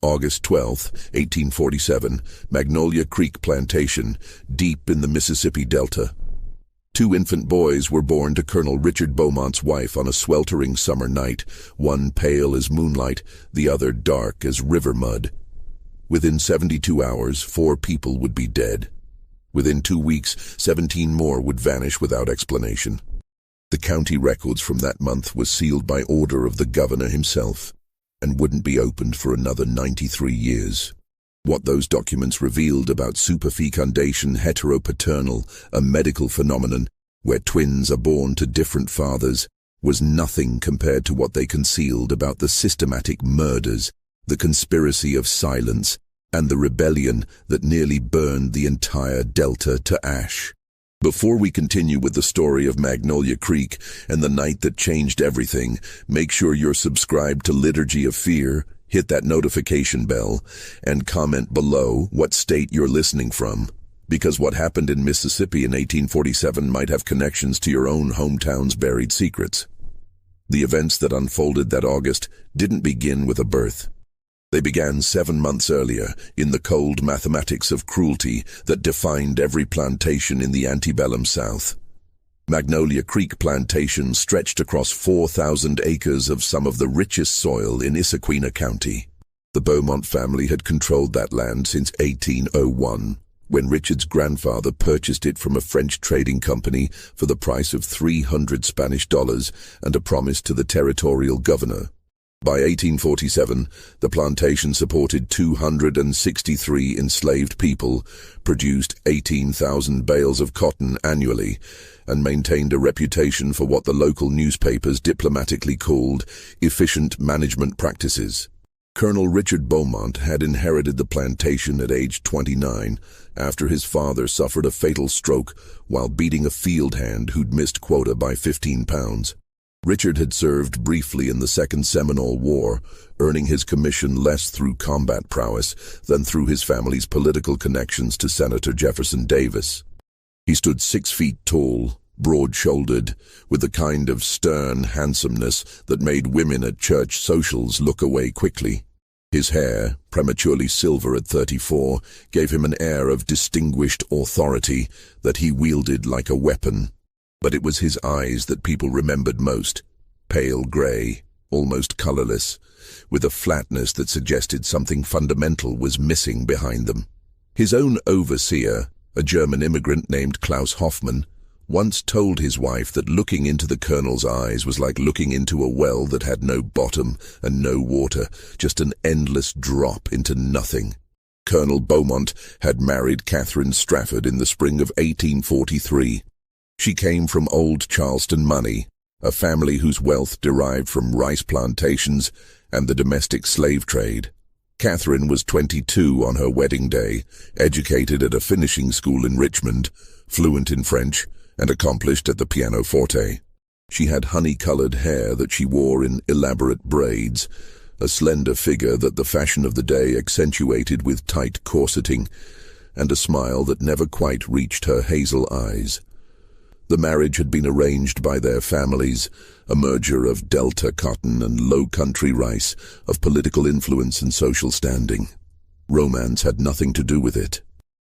August 12, 1847, Magnolia Creek Plantation, deep in the Mississippi Delta. Two infant boys were born to Colonel Richard Beaumont's wife on a sweltering summer night, one pale as moonlight, the other dark as river mud. Within 72 hours, 4 people would be dead. Within 2 weeks, 17 more would vanish without explanation. The county records from that month were sealed by order of the governor himself, and wouldn't be opened for another 93 years. What those documents revealed about superfecundation heteropaternal, a medical phenomenon where twins are born to different fathers, was nothing compared to what they concealed about the systematic murders, the conspiracy of silence, and the rebellion that nearly burned the entire Delta to ash. Before we continue with the story of Magnolia Creek and the night that changed everything, make sure you're subscribed to Liturgy of Fear, hit that notification bell, and comment below what state you're listening from, because what happened in Mississippi in 1847 might have connections to your own hometown's buried secrets. The events that unfolded that August didn't begin with a birth. They began 7 months earlier, in the cold mathematics of cruelty that defined every plantation in the antebellum South. Magnolia Creek Plantation stretched across 4,000 acres of some of the richest soil in Issaquah County. The Beaumont family had controlled that land since 1801, when Richard's grandfather purchased it from a French trading company for the price of $300 Spanish and a promise to the territorial governor. By 1847, the plantation supported 263 enslaved people, produced 18,000 bales of cotton annually, and maintained a reputation for what the local newspapers diplomatically called efficient management practices. Colonel Richard Beaumont had inherited the plantation at age 29 after his father suffered a fatal stroke while beating a field hand who'd missed quota by 15 pounds. Richard had served briefly in the Second Seminole War, earning his commission less through combat prowess than through his family's political connections to Senator Jefferson Davis. He stood 6 feet tall, broad-shouldered, with the kind of stern handsomeness that made women at church socials look away quickly. His hair, prematurely silver at 34, gave him an air of distinguished authority that he wielded like a weapon. But it was his eyes that people remembered most, pale grey, almost colourless, with a flatness that suggested something fundamental was missing behind them. His own overseer, a German immigrant named Klaus Hoffmann, once told his wife that looking into the colonel's eyes was like looking into a well that had no bottom and no water, just an endless drop into nothing. Colonel Beaumont had married Catherine Strafford in the spring of 1843. She came from old Charleston money, a family whose wealth derived from rice plantations and the domestic slave trade. Catherine was 22 on her wedding day, educated at a finishing school in Richmond, fluent in French, and accomplished at the pianoforte. She had honey-colored hair that she wore in elaborate braids, a slender figure that the fashion of the day accentuated with tight corseting, and a smile that never quite reached her hazel eyes. The marriage had been arranged by their families, a merger of Delta cotton and low-country rice, of political influence and social standing. Romance had nothing to do with it.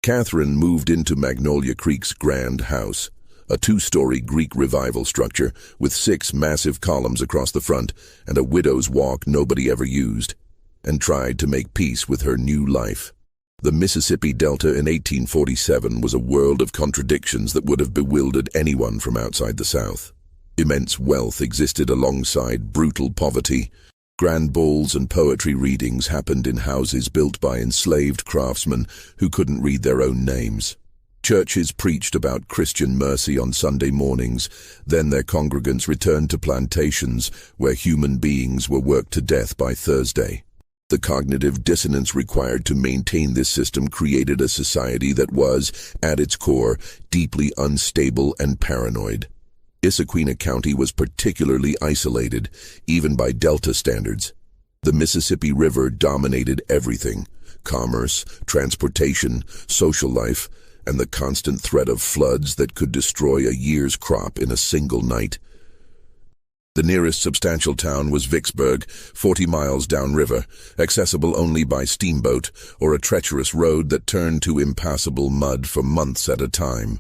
Catherine moved into Magnolia Creek's grand house, a 2-story Greek Revival structure with 6 massive columns across the front and a widow's walk nobody ever used, and tried to make peace with her new life. The Mississippi Delta in 1847 was a world of contradictions that would have bewildered anyone from outside the South. Immense wealth existed alongside brutal poverty. Grand balls and poetry readings happened in houses built by enslaved craftsmen who couldn't read their own names. Churches preached about Christian mercy on Sunday mornings, then their congregants returned to plantations where human beings were worked to death by Thursday. The cognitive dissonance required to maintain this system created a society that was, at its core, deeply unstable and paranoid. Issaquah County was particularly isolated, even by Delta standards. The Mississippi River dominated everything: commerce, transportation, social life, and the constant threat of floods that could destroy a year's crop in a single night. The nearest substantial town was Vicksburg, 40 miles downriver, accessible only by steamboat or a treacherous road that turned to impassable mud for months at a time.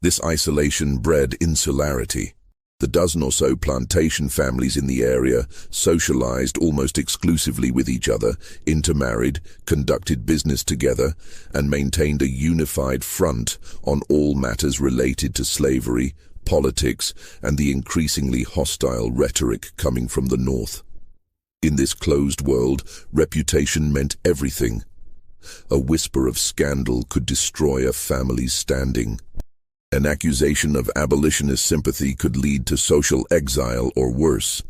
This isolation bred insularity. The dozen or so plantation families in the area socialized almost exclusively with each other, intermarried, conducted business together, and maintained a unified front on all matters related to slavery, politics, and the increasingly hostile rhetoric coming from the North. In this closed world, reputation meant everything. A whisper of scandal could destroy a family's standing. An accusation of abolitionist sympathy could lead to social exile or worse,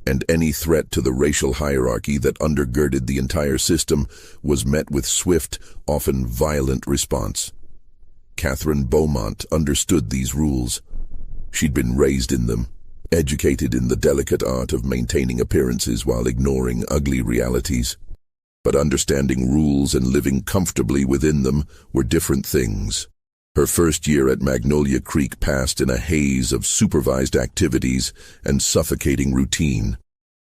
and any threat to the racial hierarchy that undergirded the entire system was met with swift, often violent response. Catherine Beaumont understood these rules. She'd been raised in them, educated in the delicate art of maintaining appearances while ignoring ugly realities. But understanding rules and living comfortably within them were different things. Her first year at Magnolia Creek passed in a haze of supervised activities and suffocating routine.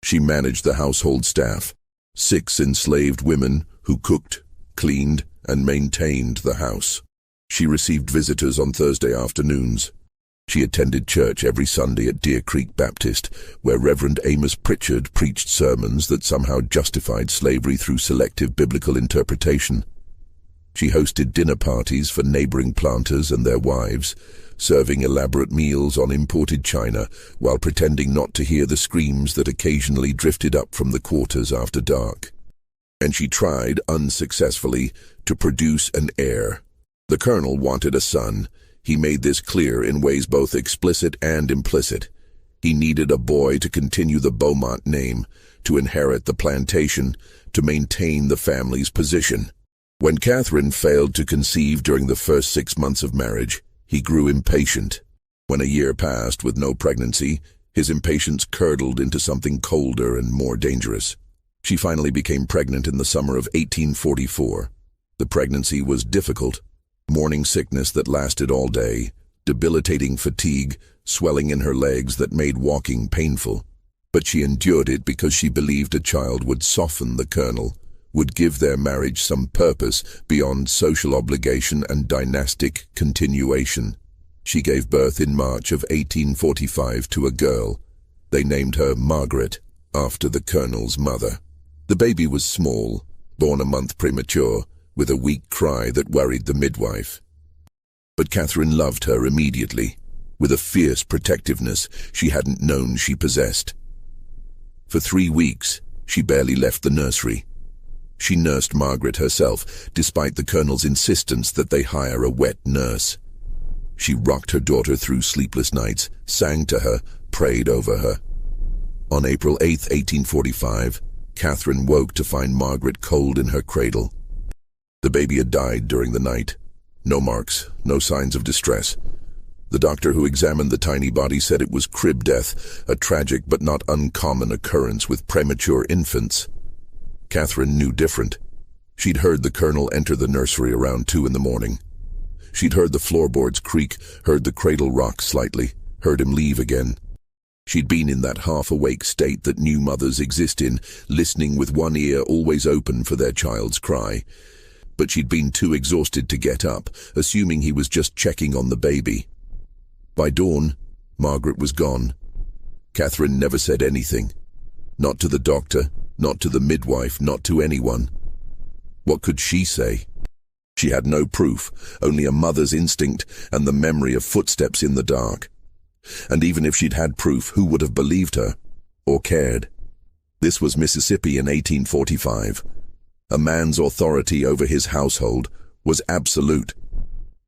She managed the household staff, 6 enslaved women who cooked, cleaned, and maintained the house. She received visitors on Thursday afternoons. She attended church every Sunday at Deer Creek Baptist, where Reverend Amos Pritchard preached sermons that somehow justified slavery through selective biblical interpretation. She hosted dinner parties for neighboring planters and their wives, serving elaborate meals on imported china while pretending not to hear the screams that occasionally drifted up from the quarters after dark. And she tried, unsuccessfully, to produce an heir. The colonel wanted a son. He made this clear in ways both explicit and implicit. He needed a boy to continue the Beaumont name, to inherit the plantation, to maintain the family's position. When Catherine failed to conceive during the first 6 months of marriage, he grew impatient. When a year passed with no pregnancy, his impatience curdled into something colder and more dangerous. She finally became pregnant in the summer of 1844. The pregnancy was difficult. Morning sickness that lasted all day, debilitating fatigue, swelling in her legs that made walking painful. But she endured it because she believed a child would soften the colonel, would give their marriage some purpose beyond social obligation and dynastic continuation. She gave birth in March of 1845 to a girl. They named her Margaret, after the colonel's mother. The baby was small, born a month premature, with a weak cry that worried the midwife. But Catherine loved her immediately, with a fierce protectiveness she hadn't known she possessed. For 3 weeks, she barely left the nursery. She nursed Margaret herself, despite the colonel's insistence that they hire a wet nurse. She rocked her daughter through sleepless nights, sang to her, prayed over her. On April 8, 1845, Catherine woke to find Margaret cold in her cradle. The baby had died during the night. No marks, no signs of distress. The doctor who examined the tiny body said it was crib death, a tragic but not uncommon occurrence with premature infants. Catherine knew different. She'd heard the colonel enter the nursery around 2 in the morning. She'd heard the floorboards creak, heard the cradle rock slightly, heard him leave again. She'd been in that half-awake state that new mothers exist in, listening with one ear always open for their child's cry. But she'd been too exhausted to get up, assuming he was just checking on the baby. By dawn, Margaret was gone. Catherine never said anything. Not to the doctor, not to the midwife, not to anyone. What could she say? She had no proof, only a mother's instinct and the memory of footsteps in the dark. And even if she'd had proof, who would have believed her? Or cared? This was Mississippi in 1845. A man's authority over his household was absolute.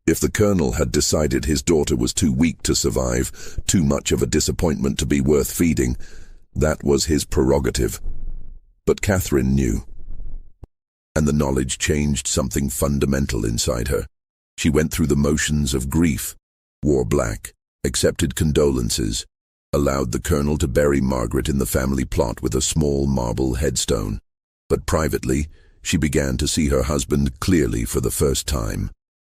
If the colonel had decided his daughter was too weak to survive, too much of a disappointment to be worth feeding, that was his prerogative. But Catherine knew. And the knowledge changed something fundamental inside her. She went through the motions of grief, wore black, accepted condolences, allowed the colonel to bury Margaret in the family plot with a small marble headstone. But privately, she began to see her husband clearly for the first time.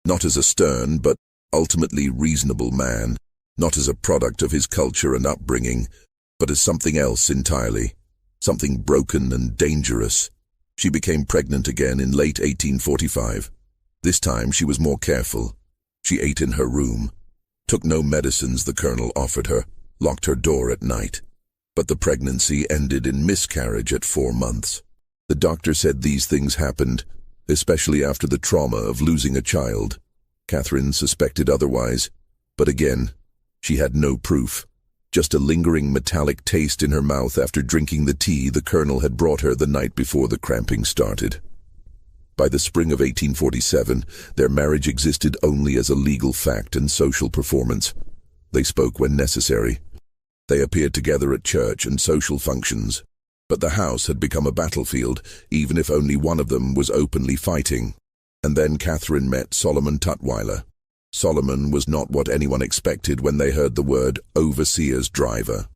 Not as a stern, but ultimately reasonable man, not as a product of his culture and upbringing, but as something else entirely, something broken and dangerous. She became pregnant again in late 1845. This time she was more careful. She ate in her room, took no medicines the colonel offered her, locked her door at night. But the pregnancy ended in miscarriage at 4 months. The doctor said these things happened, especially after the trauma of losing a child. Catherine suspected otherwise, but again, she had no proof. Just a lingering metallic taste in her mouth after drinking the tea the colonel had brought her the night before the cramping started. By the spring of 1847, their marriage existed only as a legal fact and social performance. They spoke when necessary. They appeared together at church and social functions. But the house had become a battlefield, even if only one of them was openly fighting. And then Catherine met Solomon Tutwiler. Solomon was not what anyone expected when they heard the word overseer's driver.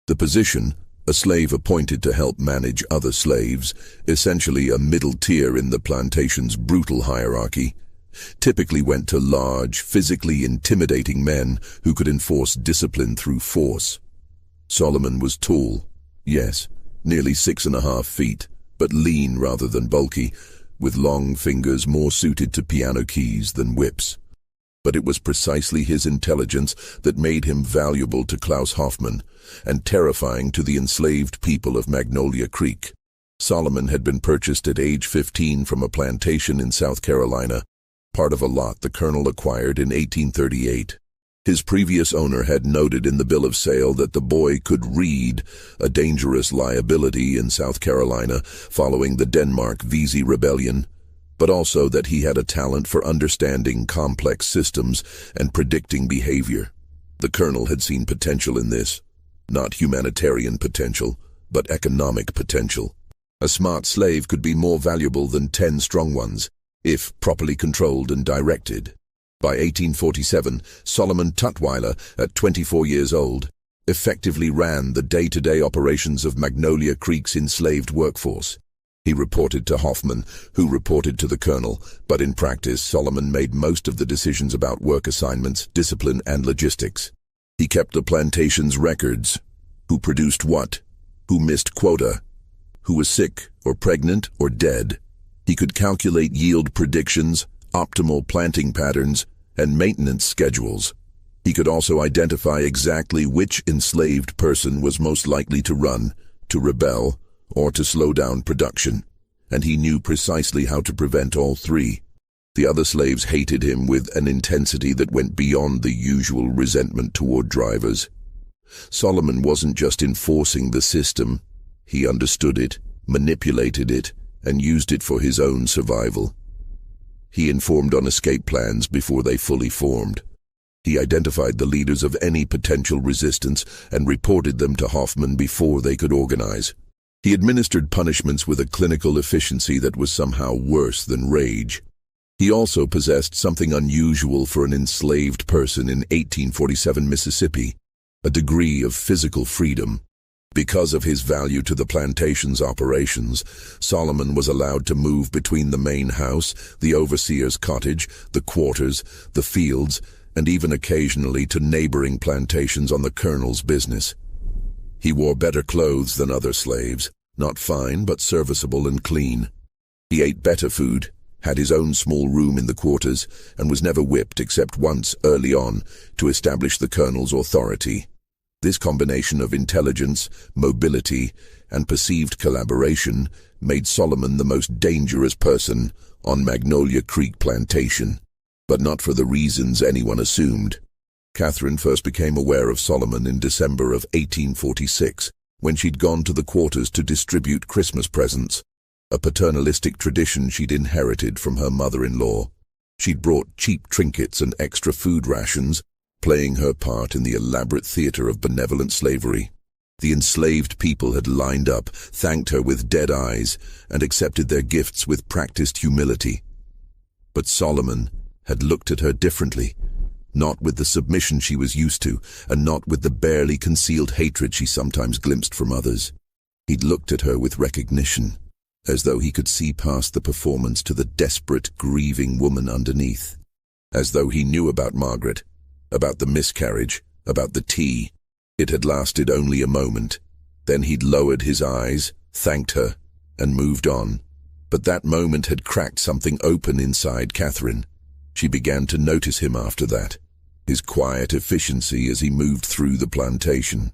The position, a slave appointed to help manage other slaves, essentially a middle tier in the plantation's brutal hierarchy, typically went to large, physically intimidating men who could enforce discipline through force. Solomon was tall, yes, nearly 6.5 feet, but lean rather than bulky, with long fingers more suited to piano keys than whips. But it was precisely his intelligence that made him valuable to Klaus Hoffmann and terrifying to the enslaved people of Magnolia Creek. Solomon had been purchased at age 15 from a plantation in South Carolina, part of a lot the colonel acquired in 1838. His previous owner had noted in the bill of sale that the boy could read, a dangerous liability in South Carolina following the Denmark-Vesey Rebellion, but also that he had a talent for understanding complex systems and predicting behavior. The colonel had seen potential in this, not humanitarian potential, but economic potential. A smart slave could be more valuable than 10 strong ones, if properly controlled and directed. By 1847, Solomon Tutwiler, at 24 years old, effectively ran the day-to-day operations of Magnolia Creek's enslaved workforce. He reported to Hoffmann, who reported to the colonel, but in practice Solomon made most of the decisions about work assignments, discipline, and logistics. He kept the plantation's records: who produced what, who missed quota, who was sick or pregnant or dead. He could calculate yield predictions, optimal planting patterns, and maintenance schedules. He could also identify exactly which enslaved person was most likely to run, to rebel, or to slow down production, and he knew precisely how to prevent all three. The other slaves hated him with an intensity that went beyond the usual resentment toward drivers. Solomon wasn't just enforcing the system, he understood it, manipulated it, and used it for his own survival. He informed on escape plans before they fully formed. He identified the leaders of any potential resistance and reported them to Hoffmann before they could organize. He administered punishments with a clinical efficiency that was somehow worse than rage. He also possessed something unusual for an enslaved person in 1847 Mississippi, a degree of physical freedom. Because of his value to the plantation's operations, Solomon was allowed to move between the main house, the overseer's cottage, the quarters, the fields, and even occasionally to neighboring plantations on the colonel's business. He wore better clothes than other slaves, not fine but serviceable and clean. He ate better food, had his own small room in the quarters, and was never whipped except once early on to establish the colonel's authority. This combination of intelligence, mobility, and perceived collaboration made Solomon the most dangerous person on Magnolia Creek Plantation, but not for the reasons anyone assumed. Catherine first became aware of Solomon in December of 1846, when she'd gone to the quarters to distribute Christmas presents, a paternalistic tradition she'd inherited from her mother-in-law. She'd brought cheap trinkets and extra food rations, playing her part in the elaborate theater of benevolent slavery. The enslaved people had lined up, thanked her with dead eyes, and accepted their gifts with practiced humility. But Solomon had looked at her differently, not with the submission she was used to, and not with the barely concealed hatred she sometimes glimpsed from others. He'd looked at her with recognition, as though he could see past the performance to the desperate, grieving woman underneath. As though he knew about Margaret, about the miscarriage, about the tea. It had lasted only a moment. Then he'd lowered his eyes, thanked her, and moved on. But that moment had cracked something open inside Catherine. She began to notice him after that. His quiet efficiency as he moved through the plantation.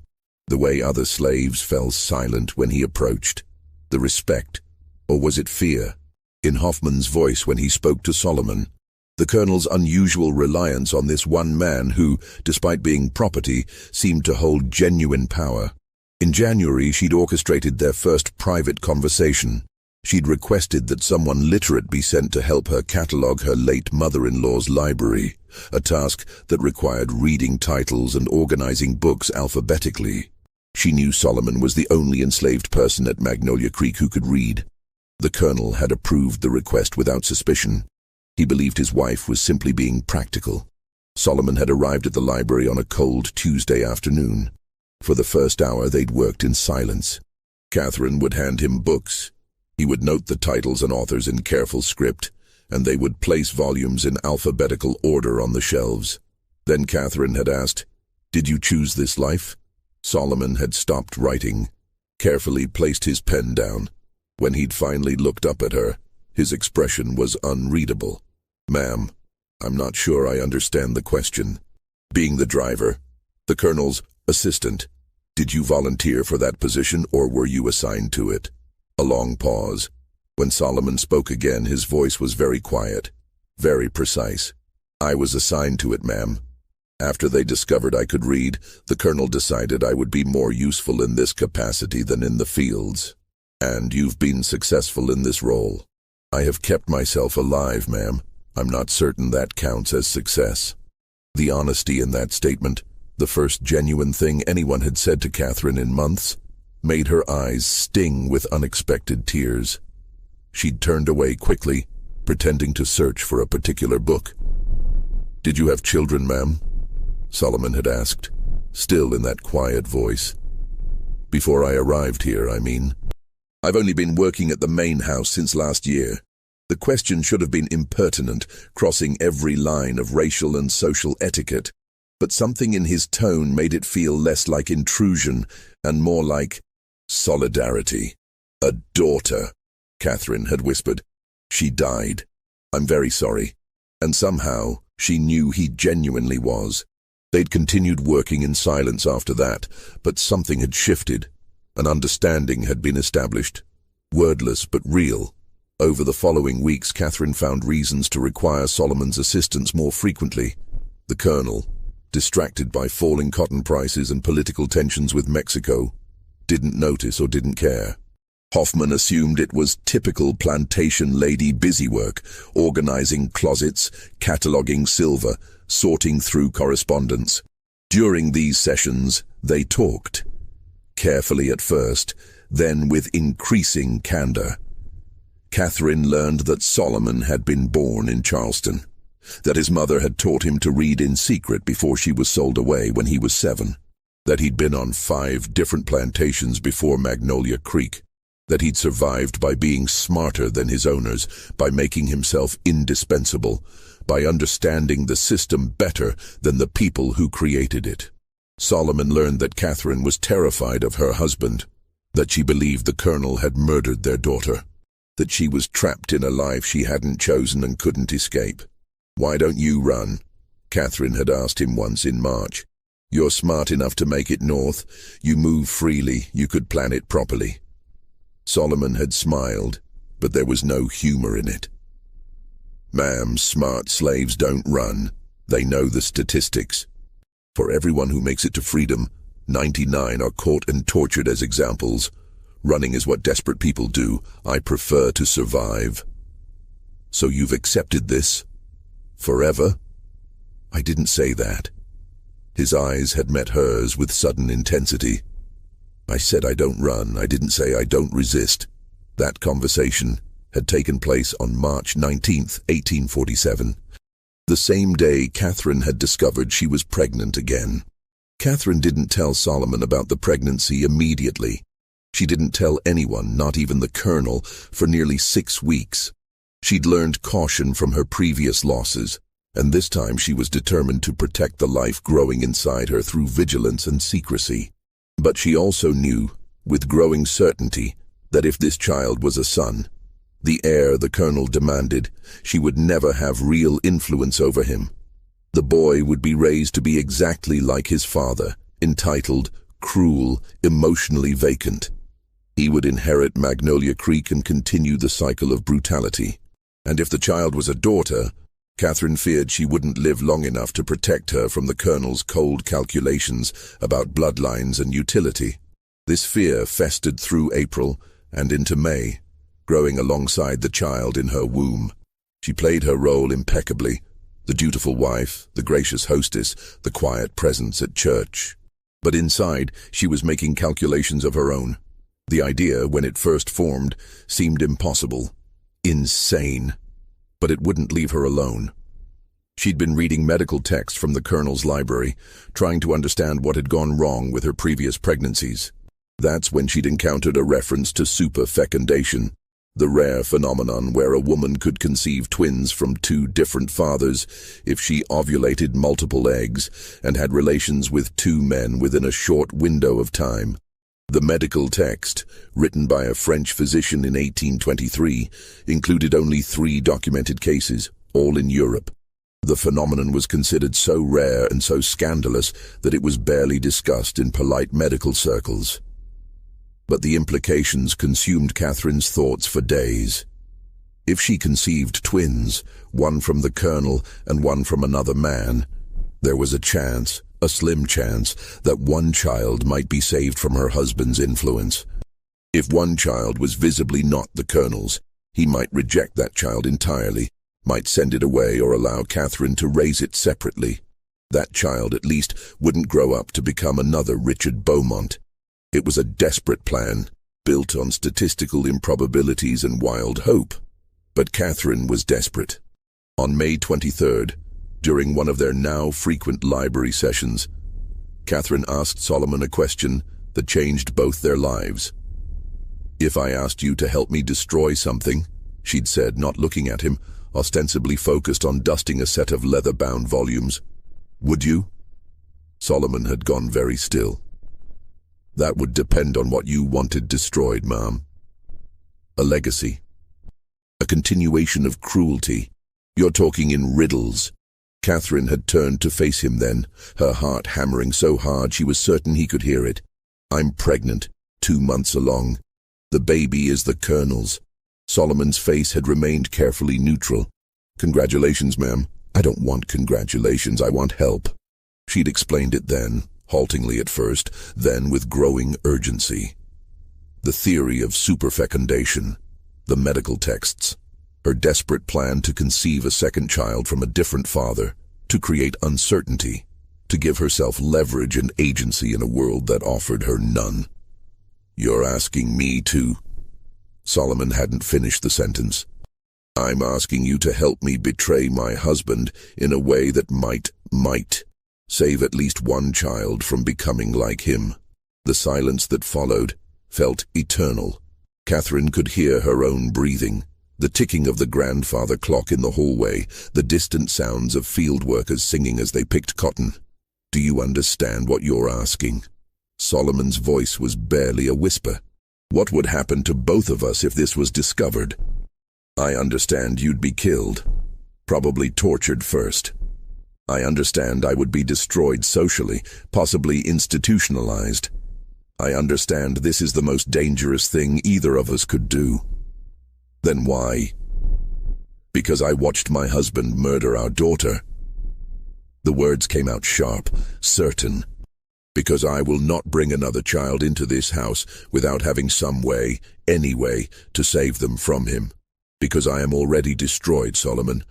The way other slaves fell silent when he approached. The respect, or was it fear, in Hoffman's voice when he spoke to Solomon. The colonel's unusual reliance on this one man who, despite being property, seemed to hold genuine power. In January, she'd orchestrated their first private conversation. She'd requested that someone literate be sent to help her catalogue her late mother-in-law's library, a task that required reading titles and organizing books alphabetically. She knew Solomon was the only enslaved person at Magnolia Creek who could read. The colonel had approved the request without suspicion. He believed his wife was simply being practical. Solomon had arrived at the library on a cold Tuesday afternoon. For the first hour, they'd worked in silence. Catherine would hand him books. He would note the titles and authors in careful script, and they would place volumes in alphabetical order on the shelves. Then Catherine had asked, "Did you choose this life?" Solomon had stopped writing, carefully placed his pen down. When he'd finally looked up at her, his expression was unreadable. "Ma'am, I'm not sure I understand the question." Being the driver, the colonel's assistant, did you volunteer for that position or were you assigned to it? A long pause. When Solomon spoke again, his voice was very quiet, very precise. "I was assigned to it, ma'am. After they discovered I could read, the colonel decided I would be more useful in this capacity than in the fields. And you've been successful in this role." "I have kept myself alive, ma'am. I'm not certain that counts as success." The honesty in that statement, the first genuine thing anyone had said to Catherine in months, made her eyes sting with unexpected tears. She'd turned away quickly, pretending to search for a particular book. "Did you have children, ma'am?" Solomon had asked, still in that quiet voice. "Before I arrived here, I mean." "I've only been working at the main house since last year." The question should have been impertinent, crossing every line of racial and social etiquette, but something in his tone made it feel less like intrusion and more like solidarity. "A daughter," Catherine had whispered. "She died. I'm very sorry." And somehow, she knew he genuinely was. They'd continued working in silence after that, but something had shifted. An understanding had been established. Wordless but real. Over the following weeks, Catherine found reasons to require Solomon's assistance more frequently. The colonel, distracted by falling cotton prices and political tensions with Mexico, didn't notice or didn't care. Hoffman assumed it was typical plantation lady busywork, organizing closets, cataloging silver, sorting through correspondence. During these sessions, they talked. Carefully at first, then with increasing candor. Catherine learned that Solomon had been born in Charleston, that his mother had taught him to read in secret before she was sold away when he was 7, that he'd been on 5 different plantations before Magnolia Creek, that he'd survived by being smarter than his owners, by making himself indispensable, by understanding the system better than the people who created it. Solomon learned that Catherine was terrified of her husband, that she believed the colonel had murdered their daughter, that she was trapped in a life she hadn't chosen and couldn't escape. "Why don't you run?" Catherine had asked him once in March. "You're smart enough to make it north. You move freely. You could plan it properly." Solomon had smiled, but there was no humor in it. "Ma'am, smart slaves don't run. They know the statistics. For everyone who makes it to freedom, 99 are caught and tortured as examples. Running is what desperate people do. I prefer to survive." "So you've accepted this? Forever?" "I didn't say that." His eyes had met hers with sudden intensity. "I said I don't run. I didn't say I don't resist." That conversation had taken place on March 19th, 1847. The same day Catherine had discovered she was pregnant again. Catherine didn't tell Solomon about the pregnancy immediately. She didn't tell anyone, not even the colonel, for nearly 6 weeks. She'd learned caution from her previous losses. And this time she was determined to protect the life growing inside her through vigilance and secrecy. But she also knew, with growing certainty, that if this child was a son, the heir the colonel demanded, she would never have real influence over him. The boy would be raised to be exactly like his father, entitled, cruel, emotionally vacant. He would inherit Magnolia Creek and continue the cycle of brutality. And if the child was a daughter, Catherine feared she wouldn't live long enough to protect her from the colonel's cold calculations about bloodlines and utility. This fear festered through April and into May, growing alongside the child in her womb. She played her role impeccably, the dutiful wife, the gracious hostess, the quiet presence at church. But inside, she was making calculations of her own. The idea, when it first formed, seemed impossible, insane. But it wouldn't leave her alone. She'd been reading medical texts from the colonel's library, trying to understand what had gone wrong with her previous pregnancies. That's when she'd encountered a reference to superfecundation, the rare phenomenon where a woman could conceive twins from two different fathers if she ovulated multiple eggs and had relations with two men within a short window of time. The medical text, written by a French physician in 1823, included only 3 documented cases, all in Europe. The phenomenon was considered so rare and so scandalous that it was barely discussed in polite medical circles. But the implications consumed Catherine's thoughts for days. If she conceived twins, one from the colonel and one from another man, there was a chance, a slim chance, that one child might be saved from her husband's influence. If one child was visibly not the colonel's, he might reject that child entirely, might send it away or allow Catherine to raise it separately. That child, at least, wouldn't grow up to become another Richard Beaumont. It was a desperate plan, built on statistical improbabilities and wild hope. But Catherine was desperate. On May 23rd, during one of their now frequent library sessions, Catherine asked Solomon a question that changed both their lives. "If I asked you to help me destroy something," she'd said, not looking at him, ostensibly focused on dusting a set of leather-bound volumes, "would you?" Solomon had gone very still. "That would depend on what you wanted destroyed, ma'am." A legacy. A continuation of cruelty. "You're talking in riddles." Catherine had turned to face him then, her heart hammering so hard she was certain he could hear it. "I'm pregnant, 2 months along. The baby is the colonel's." Solomon's face had remained carefully neutral. "Congratulations, ma'am." "I don't want congratulations, I want help." She'd explained it then, haltingly at first, then with growing urgency. The theory of superfecundation, the medical texts, her desperate plan to conceive a second child from a different father, to create uncertainty, to give herself leverage and agency in a world that offered her none. "You're asking me to..." Solomon hadn't finished the sentence. "I'm asking you to help me betray my husband in a way that might save at least one child from becoming like him." The silence that followed felt eternal. Catherine could hear her own breathing, the ticking of the grandfather clock in the hallway, the distant sounds of field workers singing as they picked cotton. "Do you understand what you're asking?" Solomon's voice was barely a whisper. "What would happen to both of us if this was discovered?" "I understand you'd be killed, probably tortured first. I understand I would be destroyed socially, possibly institutionalized. I understand this is the most dangerous thing either of us could do." "Then why?" "Because I watched my husband murder our daughter." The words came out sharp, certain. "Because I will not bring another child into this house without having some way, any way, to save them from him. Because I am already destroyed, Solomon.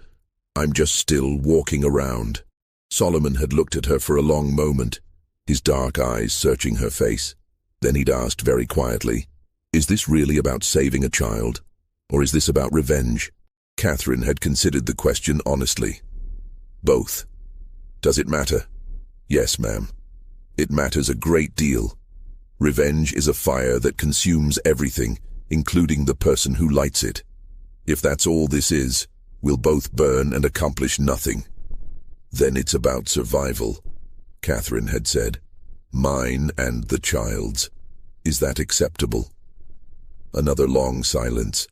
I'm just still walking around." Solomon had looked at her for a long moment, his dark eyes searching her face. Then he'd asked very quietly, "Is this really about saving a child? Or is this about revenge?" Catherine had considered the question honestly. "Both." "Does it matter?" "Yes, ma'am. It matters a great deal. Revenge is a fire that consumes everything, including the person who lights it. If that's all this is, we'll both burn and accomplish nothing." Then it's about survival, Catherine had said. Mine and the child's. Is that acceptable? Another long silence.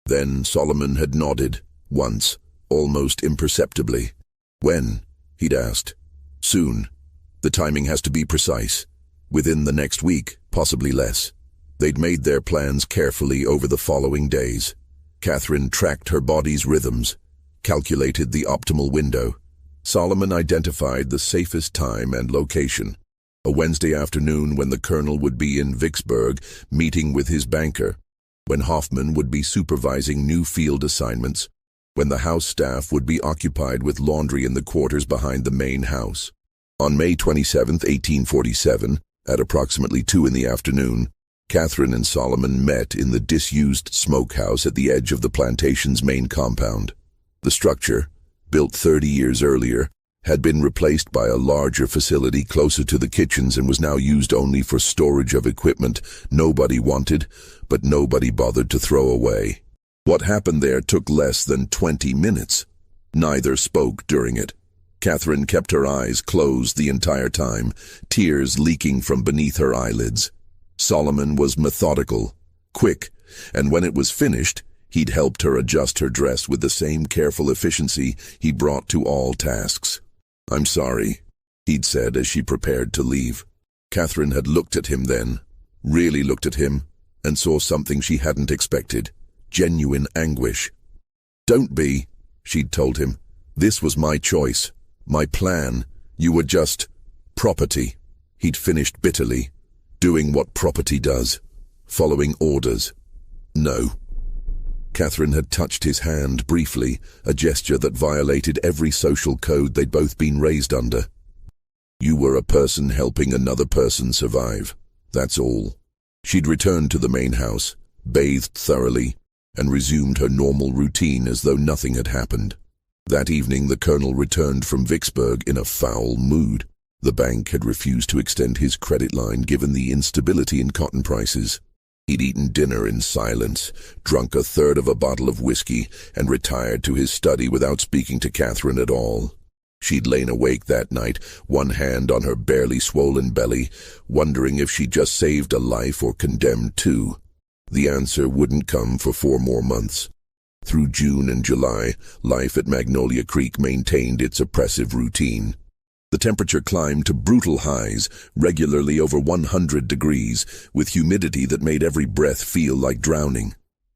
Then Solomon had nodded, once, almost imperceptibly. When? He'd asked. Soon. The timing has to be precise. Within the next week, possibly less. They'd made their plans carefully over the following days. Catherine tracked her body's rhythms, calculated the optimal window. Solomon identified the safest time and location. A Wednesday afternoon when the colonel would be in Vicksburg meeting with his banker, when Hoffman would be supervising new field assignments, when the house staff would be occupied with laundry in the quarters behind the main house. On May 27, 1847, at approximately 2 in the afternoon, Catherine and Solomon met in the disused smokehouse at the edge of the plantation's main compound. The structure, built 30 years earlier, had been replaced by a larger facility closer to the kitchens and was now used only for storage of equipment nobody wanted, but nobody bothered to throw away. What happened there took less than 20 minutes. Neither spoke during it. Catherine kept her eyes closed the entire time, tears leaking from beneath her eyelids. Solomon was methodical, quick, and when it was finished, he'd helped her adjust her dress with the same careful efficiency he brought to all tasks. "I'm sorry," he'd said as she prepared to leave. Catherine had looked at him then, really looked at him, and saw something she hadn't expected, genuine anguish. "Don't be," she'd told him. "This was my choice, my plan. You were just property." He'd finished bitterly, doing what property does, following orders. "No." Catherine had touched his hand briefly, a gesture that violated every social code they'd both been raised under. "You were a person helping another person survive. That's all." She'd returned to the main house, bathed thoroughly, and resumed her normal routine as though nothing had happened. That evening the colonel returned from Vicksburg in a foul mood. The bank had refused to extend his credit line given the instability in cotton prices. He'd eaten dinner in silence, drunk a third of a bottle of whiskey, and retired to his study without speaking to Catherine at all. She'd lain awake that night, one hand on her barely swollen belly, wondering if she'd just saved a life or condemned two. The answer wouldn't come for 4 more months. Through June and July, life at Magnolia Creek maintained its oppressive routine. The temperature climbed to brutal highs, regularly over 100 degrees, with humidity that made every breath feel like drowning.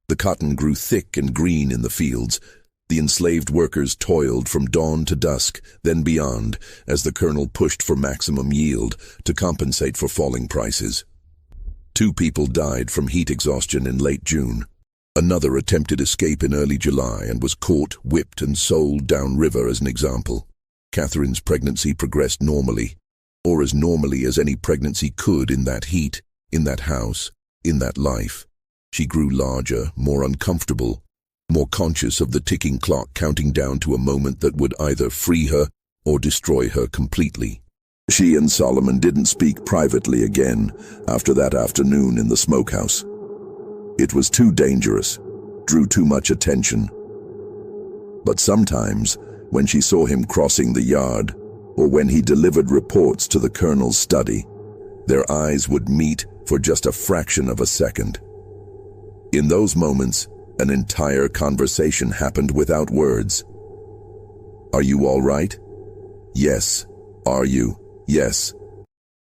The cotton grew thick and green in the fields. The enslaved workers toiled from dawn to dusk, then beyond, as the colonel pushed for maximum yield to compensate for falling prices. 2 people died from heat exhaustion in late June. Another attempted escape in early July and was caught, whipped, and sold downriver as an example. Catherine's pregnancy progressed normally, or as normally as any pregnancy could in that heat, in that house, in that life. She grew larger, more uncomfortable, more conscious of the ticking clock counting down to a moment that would either free her or destroy her completely. She and Solomon didn't speak privately again after that afternoon in the smokehouse. It was too dangerous, drew too much attention. But sometimes, when she saw him crossing the yard, or when he delivered reports to the colonel's study, their eyes would meet for just a fraction of a second. In those moments, an entire conversation happened without words. "Are you all right?" "Yes." "Are you?" "Yes."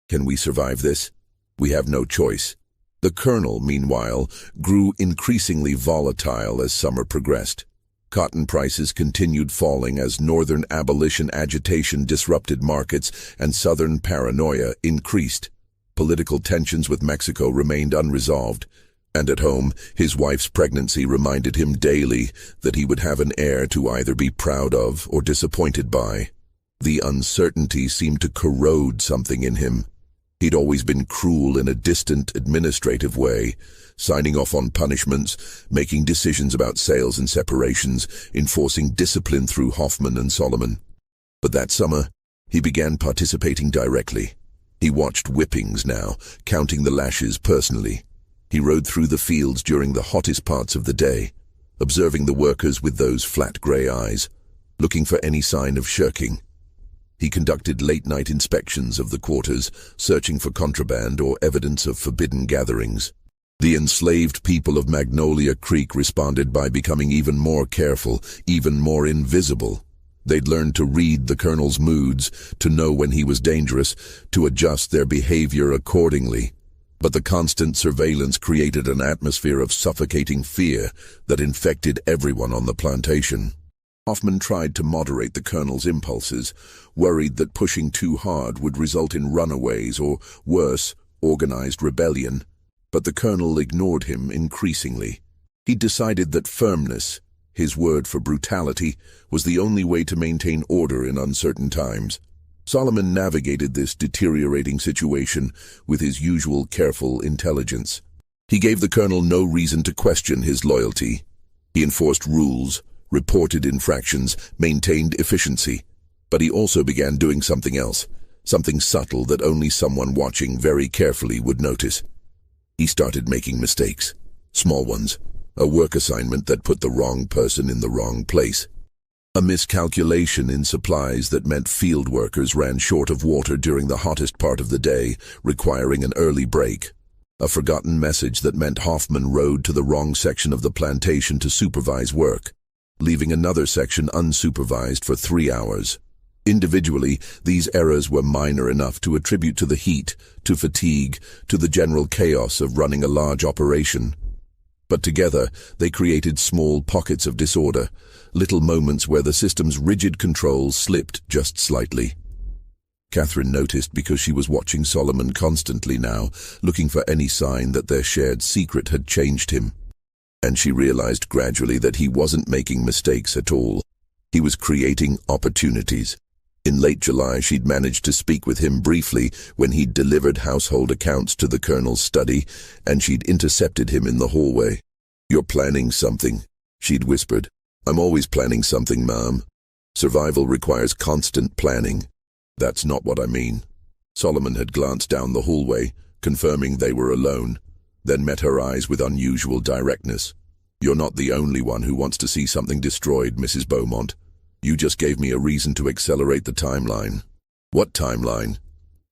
"Can we survive this?" "We have no choice." The colonel, meanwhile, grew increasingly volatile as summer progressed. Cotton prices continued falling as northern abolition agitation disrupted markets and southern paranoia increased. Political tensions with Mexico remained unresolved, and at home, his wife's pregnancy reminded him daily that he would have an heir to either be proud of or disappointed by. The uncertainty seemed to corrode something in him. He'd always been cruel in a distant, administrative way, signing off on punishments, making decisions about sales and separations, enforcing discipline through Hoffman and Solomon. But that summer, he began participating directly. He watched whippings now, counting the lashes personally. He rode through the fields during the hottest parts of the day, observing the workers with those flat grey eyes, looking for any sign of shirking. He conducted late-night inspections of the quarters, searching for contraband or evidence of forbidden gatherings. The enslaved people of Magnolia Creek responded by becoming even more careful, even more invisible. They'd learned to read the Colonel's moods, to know when he was dangerous, to adjust their behavior accordingly. But the constant surveillance created an atmosphere of suffocating fear that infected everyone on the plantation. Hoffman tried to moderate the Colonel's impulses, worried that pushing too hard would result in runaways or, worse, organized rebellion. But the Colonel ignored him increasingly. He decided that firmness, his word for brutality, was the only way to maintain order in uncertain times. Solomon navigated this deteriorating situation with his usual careful intelligence. He gave the Colonel no reason to question his loyalty. He enforced rules, reported infractions, maintained efficiency. But he also began doing something else, something subtle that only someone watching very carefully would notice. He started making mistakes, small ones, a work assignment that put the wrong person in the wrong place. A miscalculation in supplies that meant field workers ran short of water during the hottest part of the day, requiring an early break. A forgotten message that meant Hoffman rode to the wrong section of the plantation to supervise work, leaving another section unsupervised for 3 hours. Individually, these errors were minor enough to attribute to the heat, to fatigue, to the general chaos of running a large operation. But together, they created small pockets of disorder, little moments where the system's rigid controls slipped just slightly. Catherine noticed because she was watching Solomon constantly now, looking for any sign that their shared secret had changed him. And she realized gradually that he wasn't making mistakes at all. He was creating opportunities. In late July, she'd managed to speak with him briefly when he'd delivered household accounts to the Colonel's study, and she'd intercepted him in the hallway. "You're planning something," she'd whispered. "I'm always planning something, Ma'am. Survival requires constant planning." "That's not what I mean." Solomon had glanced down the hallway, confirming they were alone, then met her eyes with unusual directness. "You're not the only one who wants to see something destroyed, Mrs. Beaumont. You just gave me a reason to accelerate the timeline." "What timeline?"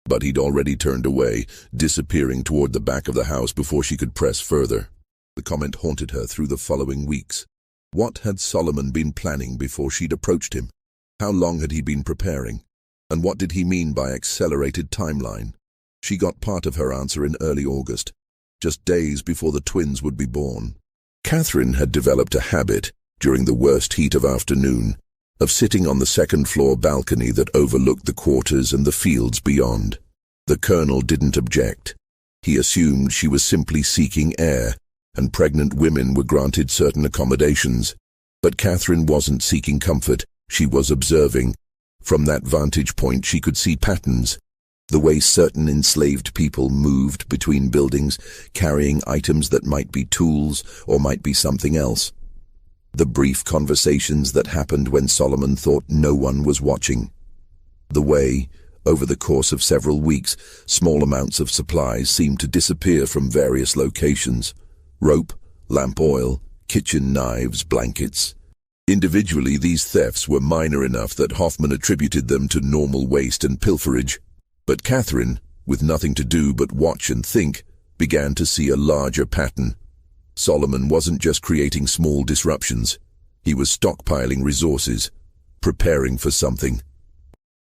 But he'd already turned away, disappearing toward the back of the house before she could press further. The comment haunted her through the following weeks. What had Solomon been planning before she'd approached him? How long had he been preparing? And what did he mean by accelerated timeline? She got part of her answer in early August, just days before the twins would be born. Catherine had developed a habit, during the worst heat of afternoon, of sitting on the second-floor balcony that overlooked the quarters and the fields beyond. The Colonel didn't object. He assumed she was simply seeking air, and pregnant women were granted certain accommodations. But Catherine wasn't seeking comfort, she was observing. From that vantage point she could see patterns, the way certain enslaved people moved between buildings, carrying items that might be tools or might be something else. The brief conversations that happened when Solomon thought no one was watching. The way, over the course of several weeks, small amounts of supplies seemed to disappear from various locations. Rope, lamp oil, kitchen knives, blankets. Individually, these thefts were minor enough that Hoffman attributed them to normal waste and pilferage. But Catherine, with nothing to do but watch and think, began to see a larger pattern. Solomon wasn't just creating small disruptions. He was stockpiling resources, preparing for something.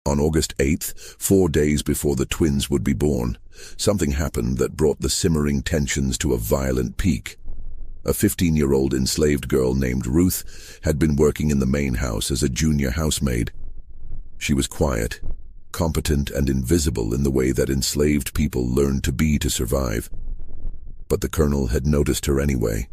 On August 8th, 4 days before the twins would be born, something happened that brought the simmering tensions to a violent peak. A 15-year-old enslaved girl named Ruth had been working in the main house as a junior housemaid. She was quiet, competent, and invisible in the way that enslaved people learned to be to survive. But the Colonel had noticed her anyway.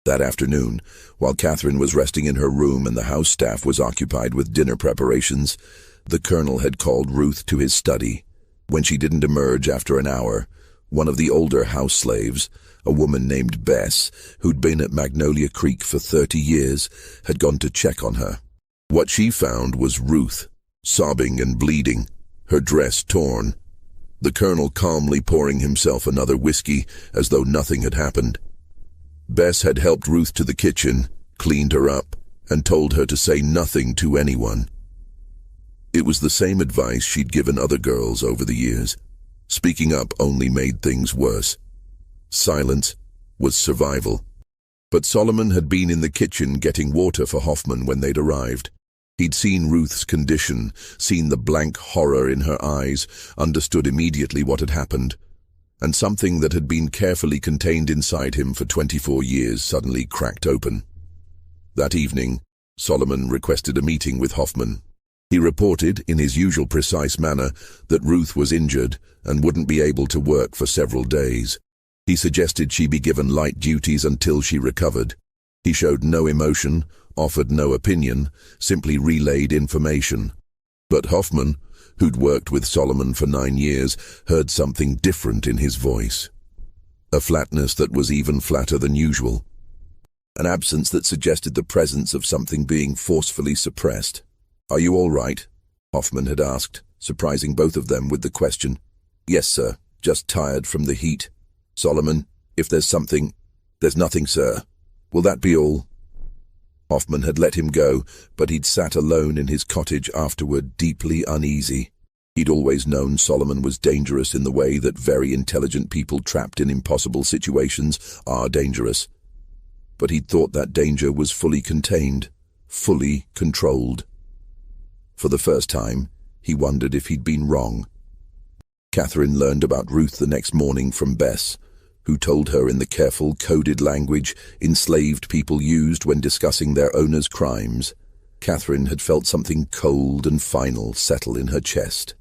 That afternoon, while Catherine was resting in her room and the house staff was occupied with dinner preparations, the Colonel had called Ruth to his study. When she didn't emerge after an hour, one of the older house slaves, a woman named Bess, who'd been at Magnolia Creek for 30 years, had gone to check on her. What she found was Ruth, sobbing and bleeding, her dress torn. The Colonel calmly pouring himself another whiskey as though nothing had happened. Bess had helped Ruth to the kitchen, cleaned her up, and told her to say nothing to anyone. It was the same advice she'd given other girls over the years. Speaking up only made things worse. Silence was survival. But Solomon had been in the kitchen getting water for Hoffman when they'd arrived. He'd seen Ruth's condition, seen the blank horror in her eyes, understood immediately what had happened, and something that had been carefully contained inside him for 24 years suddenly cracked open. That evening, Solomon requested a meeting with Hoffman. He reported, in his usual precise manner, that Ruth was injured and wouldn't be able to work for several days. He suggested she be given light duties until she recovered. He showed no emotion, offered no opinion, simply relayed information. But Hoffman, who'd worked with Solomon for 9 years, heard something different in his voice. A flatness that was even flatter than usual. An absence that suggested the presence of something being forcefully suppressed. "Are you all right?" Hoffman had asked, surprising both of them with the question. "Yes, sir. Just tired from the heat." "Solomon, if there's something—" "There's nothing, sir. Will that be all?" Hoffman had let him go, but he'd sat alone in his cottage afterward, deeply uneasy. He'd always known Solomon was dangerous in the way that very intelligent people trapped in impossible situations are dangerous. But he'd thought that danger was fully contained, fully controlled. For the first time, he wondered if he'd been wrong. Catherine learned about Ruth the next morning from Bess, who told her in the careful, coded language enslaved people used when discussing their owners' crimes. Catherine had felt something cold and final settle in her chest.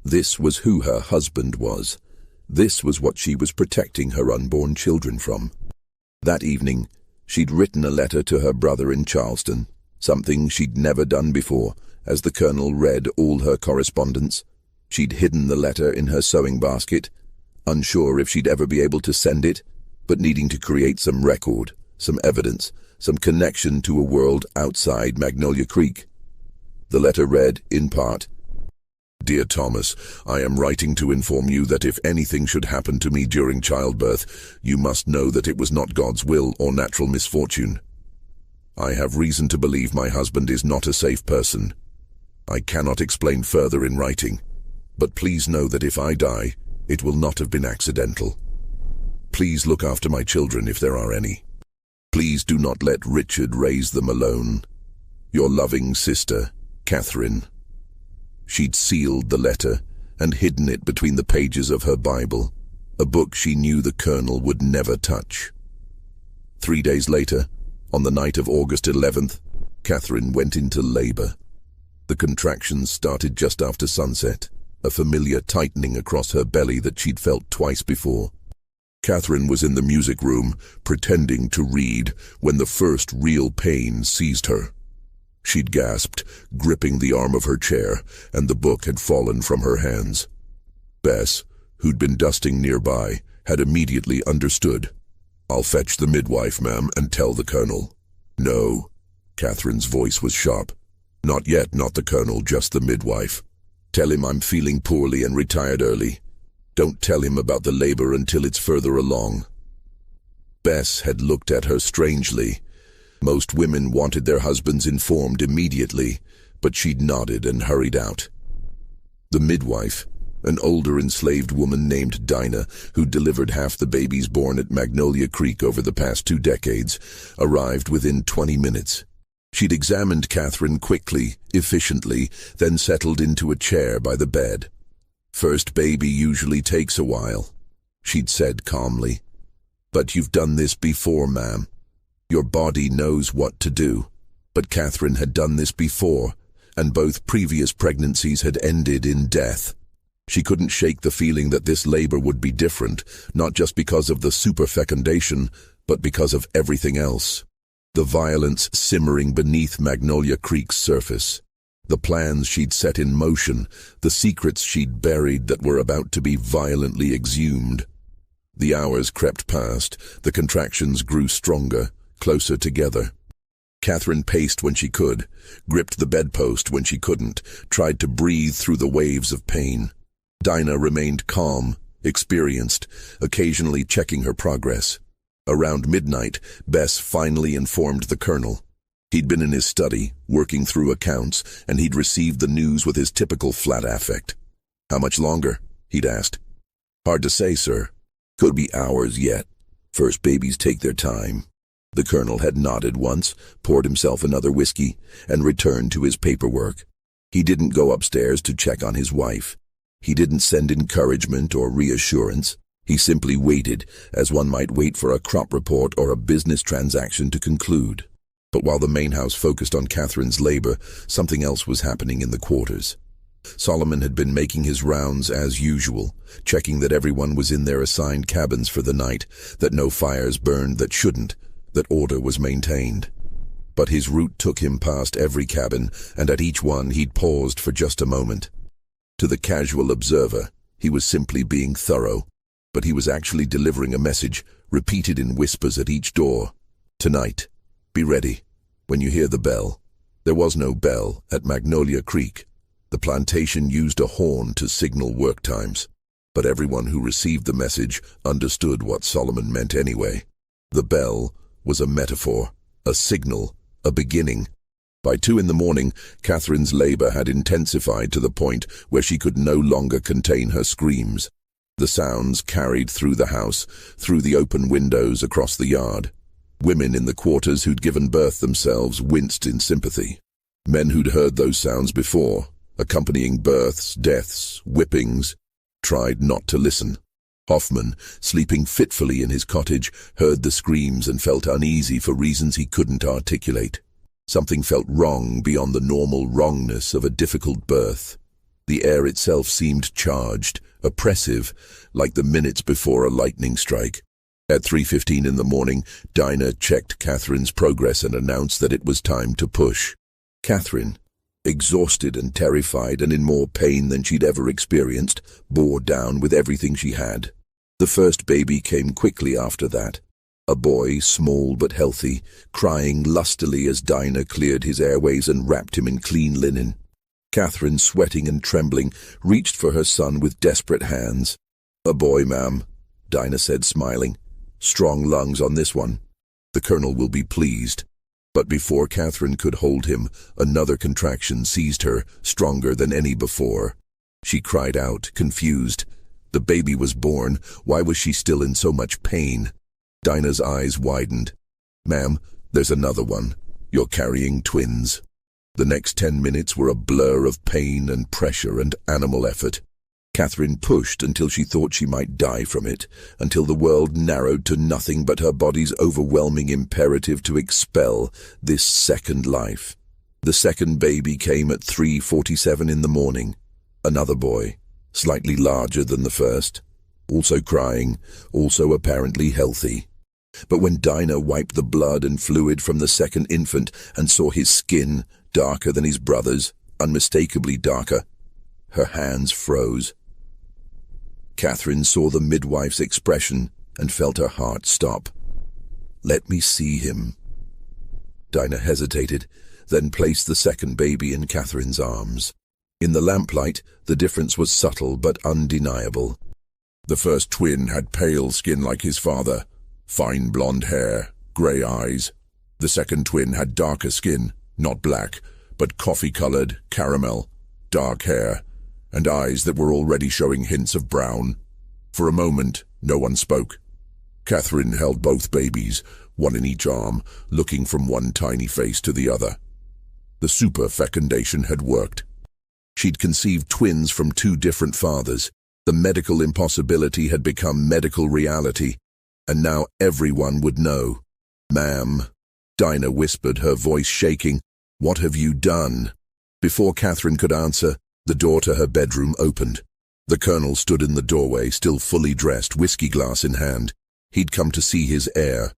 This was who her husband was. This was what she was protecting her unborn children from. That evening, she'd written a letter to her brother in Charleston, something she'd never done before. As the colonel read all her correspondence, she'd hidden the letter in her sewing basket, unsure if she'd ever be able to send it, but needing to create some record, some evidence, some connection to a world outside Magnolia Creek. The letter read, in part, "Dear Thomas, I am writing to inform you that if anything should happen to me during childbirth, you must know that it was not God's will or natural misfortune. I have reason to believe my husband is not a safe person. I cannot explain further in writing, but please know that if I die, it will not have been accidental. Please look after my children if there are any. Please do not let Richard raise them alone. Your loving sister, Catherine." She'd sealed the letter and hidden it between the pages of her Bible, a book she knew the colonel would never touch. 3 days later, on the night of August 11th, Catherine went into labor. The contractions started just after sunset, a familiar tightening across her belly that she'd felt twice before. Catherine was in the music room, pretending to read, when the first real pain seized her. She'd gasped, gripping the arm of her chair, and the book had fallen from her hands. Bess, who'd been dusting nearby, had immediately understood. "I'll fetch the midwife, ma'am, and tell the colonel." "No." Catherine's voice was sharp. "Not yet, not the colonel, just the midwife. Tell him I'm feeling poorly and retired early. Don't tell him about the labor until it's further along." Bess had looked at her strangely. Most women wanted their husbands informed immediately, but she'd nodded and hurried out. The midwife, an older enslaved woman named Dinah, who delivered half the babies born at Magnolia Creek over the past 2 decades, arrived within 20 minutes. She'd examined Catherine quickly, efficiently, then settled into a chair by the bed. "First baby usually takes a while," she'd said calmly. "But you've done this before, ma'am. Your body knows what to do." But Catherine had done this before, and both previous pregnancies had ended in death. She couldn't shake the feeling that this labor would be different, not just because of the superfecundation, but because of everything else. The violence simmering beneath Magnolia Creek's surface. The plans she'd set in motion, the secrets she'd buried that were about to be violently exhumed. The hours crept past, the contractions grew stronger, closer together. Catherine paced when she could, gripped the bedpost when she couldn't, tried to breathe through the waves of pain. Dinah remained calm, experienced, occasionally checking her progress. Around midnight, Bess finally informed the colonel. He'd been in his study, working through accounts, and he'd received the news with his typical flat affect. "How much longer?" he'd asked. "Hard to say, sir. Could be hours yet. First babies take their time." The colonel had nodded once, poured himself another whiskey, and returned to his paperwork. He didn't go upstairs to check on his wife. He didn't send encouragement or reassurance. He simply waited, as one might wait for a crop report or a business transaction to conclude. But while the main house focused on Catherine's labor, something else was happening in the quarters. Solomon had been making his rounds as usual, checking that everyone was in their assigned cabins for the night, that no fires burned that shouldn't, that order was maintained. But his route took him past every cabin, and at each one he'd paused for just a moment. To the casual observer, he was simply being thorough, but he was actually delivering a message, repeated in whispers at each door. "Tonight, be ready. When you hear the bell." There was no bell at Magnolia Creek. The plantation used a horn to signal work times, but everyone who received the message understood what Solomon meant anyway. The bell was a metaphor, a signal, a beginning. By 2 a.m, Catherine's labor had intensified to the point where she could no longer contain her screams. The sounds carried through the house, through the open windows across the yard. Women in the quarters who'd given birth themselves winced in sympathy. Men who'd heard those sounds before, accompanying births, deaths, whippings, tried not to listen. Hoffman, sleeping fitfully in his cottage, heard the screams and felt uneasy for reasons he couldn't articulate. Something felt wrong beyond the normal wrongness of a difficult birth. The air itself seemed charged, oppressive, like the minutes before a lightning strike. At 3:15 in the morning, Dinah checked Catherine's progress and announced that it was time to push. Catherine, exhausted and terrified and in more pain than she'd ever experienced, bore down with everything she had. The first baby came quickly after that. A boy, small but healthy, crying lustily as Dinah cleared his airways and wrapped him in clean linen. Catherine, sweating and trembling, reached for her son with desperate hands. "A boy, ma'am," Dinah said, smiling. "Strong lungs on this one. The colonel will be pleased." But before Catherine could hold him, another contraction seized her, stronger than any before. She cried out, confused. The baby was born. Why was she still in so much pain? Dinah's eyes widened. "Ma'am, there's another one. You're carrying twins." The next 10 minutes were a blur of pain and pressure and animal effort. Catherine pushed until she thought she might die from it, until the world narrowed to nothing but her body's overwhelming imperative to expel this second life. The second baby came at 3:47 in the morning. Another boy, slightly larger than the first, also crying, also apparently healthy. But when Dinah wiped the blood and fluid from the second infant and saw his skin, darker than his brother's, unmistakably darker, her hands froze. Catherine saw the midwife's expression and felt her heart stop. "Let me see him." Dinah hesitated, then placed the second baby in Catherine's arms. In the lamplight, the difference was subtle but undeniable. The first twin had pale skin like his father, fine blonde hair, grey eyes. The second twin had darker skin, not black, but coffee-colored, caramel, dark hair, and eyes that were already showing hints of brown. For a moment, no one spoke. Catherine held both babies, one in each arm, looking from one tiny face to the other. The super-fecundation had worked. She'd conceived twins from 2 different fathers. The medical impossibility had become medical reality, and now everyone would know. "Ma'am," Dinah whispered, her voice shaking, "what have you done?" Before Catherine could answer, the door to her bedroom opened. The colonel stood in the doorway, still fully dressed, whiskey glass in hand. He'd come to see his heir.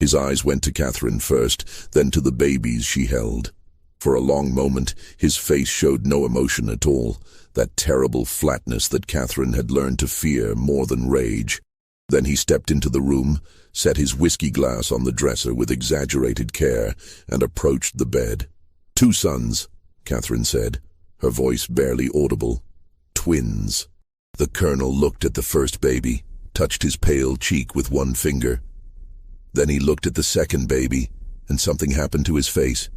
His eyes went to Catherine first, then to the babies she held. For a long moment, his face showed no emotion at all, that terrible flatness that Catherine had learned to fear more than rage. Then he stepped into the room, set his whiskey glass on the dresser with exaggerated care, and approached the bed. "2 sons," Catherine said, her voice barely audible. "Twins." The colonel looked at the first baby, touched his pale cheek with one finger. Then he looked at the second baby, and something happened to his face.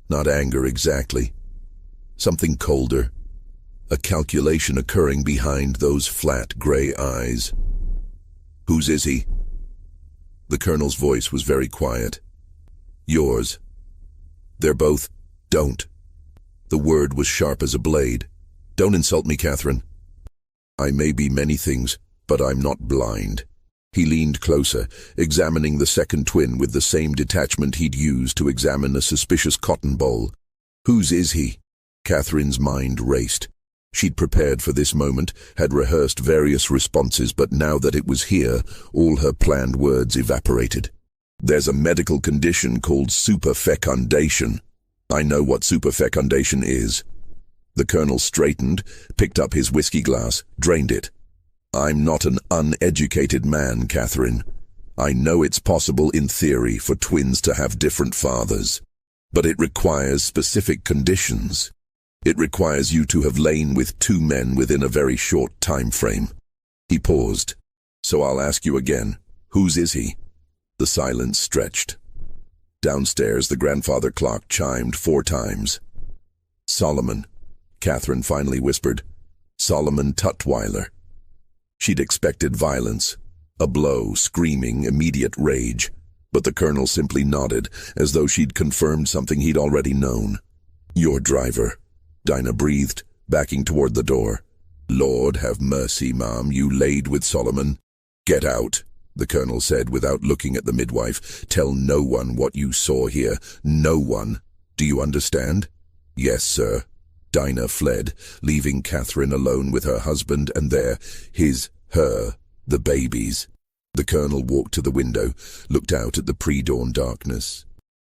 Not anger exactly. Something colder. A calculation occurring behind those flat gray eyes. "Whose is he?" The colonel's voice was very quiet. "Yours." "They're both—" "Don't." The word was sharp as a blade. "Don't insult me, Catherine. I may be many things, but I'm not blind." He leaned closer, examining the second twin with the same detachment he'd used to examine a suspicious cotton boll. "Whose is he?" Catherine's mind raced. She'd prepared for this moment, had rehearsed various responses, but now that it was here, all her planned words evaporated. "There's a medical condition called superfecundation. I know what superfecundation is." The colonel straightened, picked up his whiskey glass, drained it. "I'm not an uneducated man, Catherine. I know it's possible in theory for twins to have different fathers, but it requires specific conditions. It requires you to have lain with two men within a very short time frame." He paused. "So I'll ask you again, whose is he?" The silence stretched. Downstairs, the grandfather clock chimed 4 times. "Solomon," Catherine finally whispered. "Solomon Tutwiler." She'd expected violence, a blow, screaming, immediate rage, but the colonel simply nodded, as though she'd confirmed something he'd already known. "Your driver," Dinah breathed, backing toward the door. "Lord have mercy, Mom, you laid with Solomon." "Get out," the colonel said without looking at the midwife. "Tell no one what you saw here. No one. Do you understand?" "Yes, sir." Dinah fled, leaving Catherine alone with her husband and the babies. The colonel walked to the window, looked out at the pre-dawn darkness.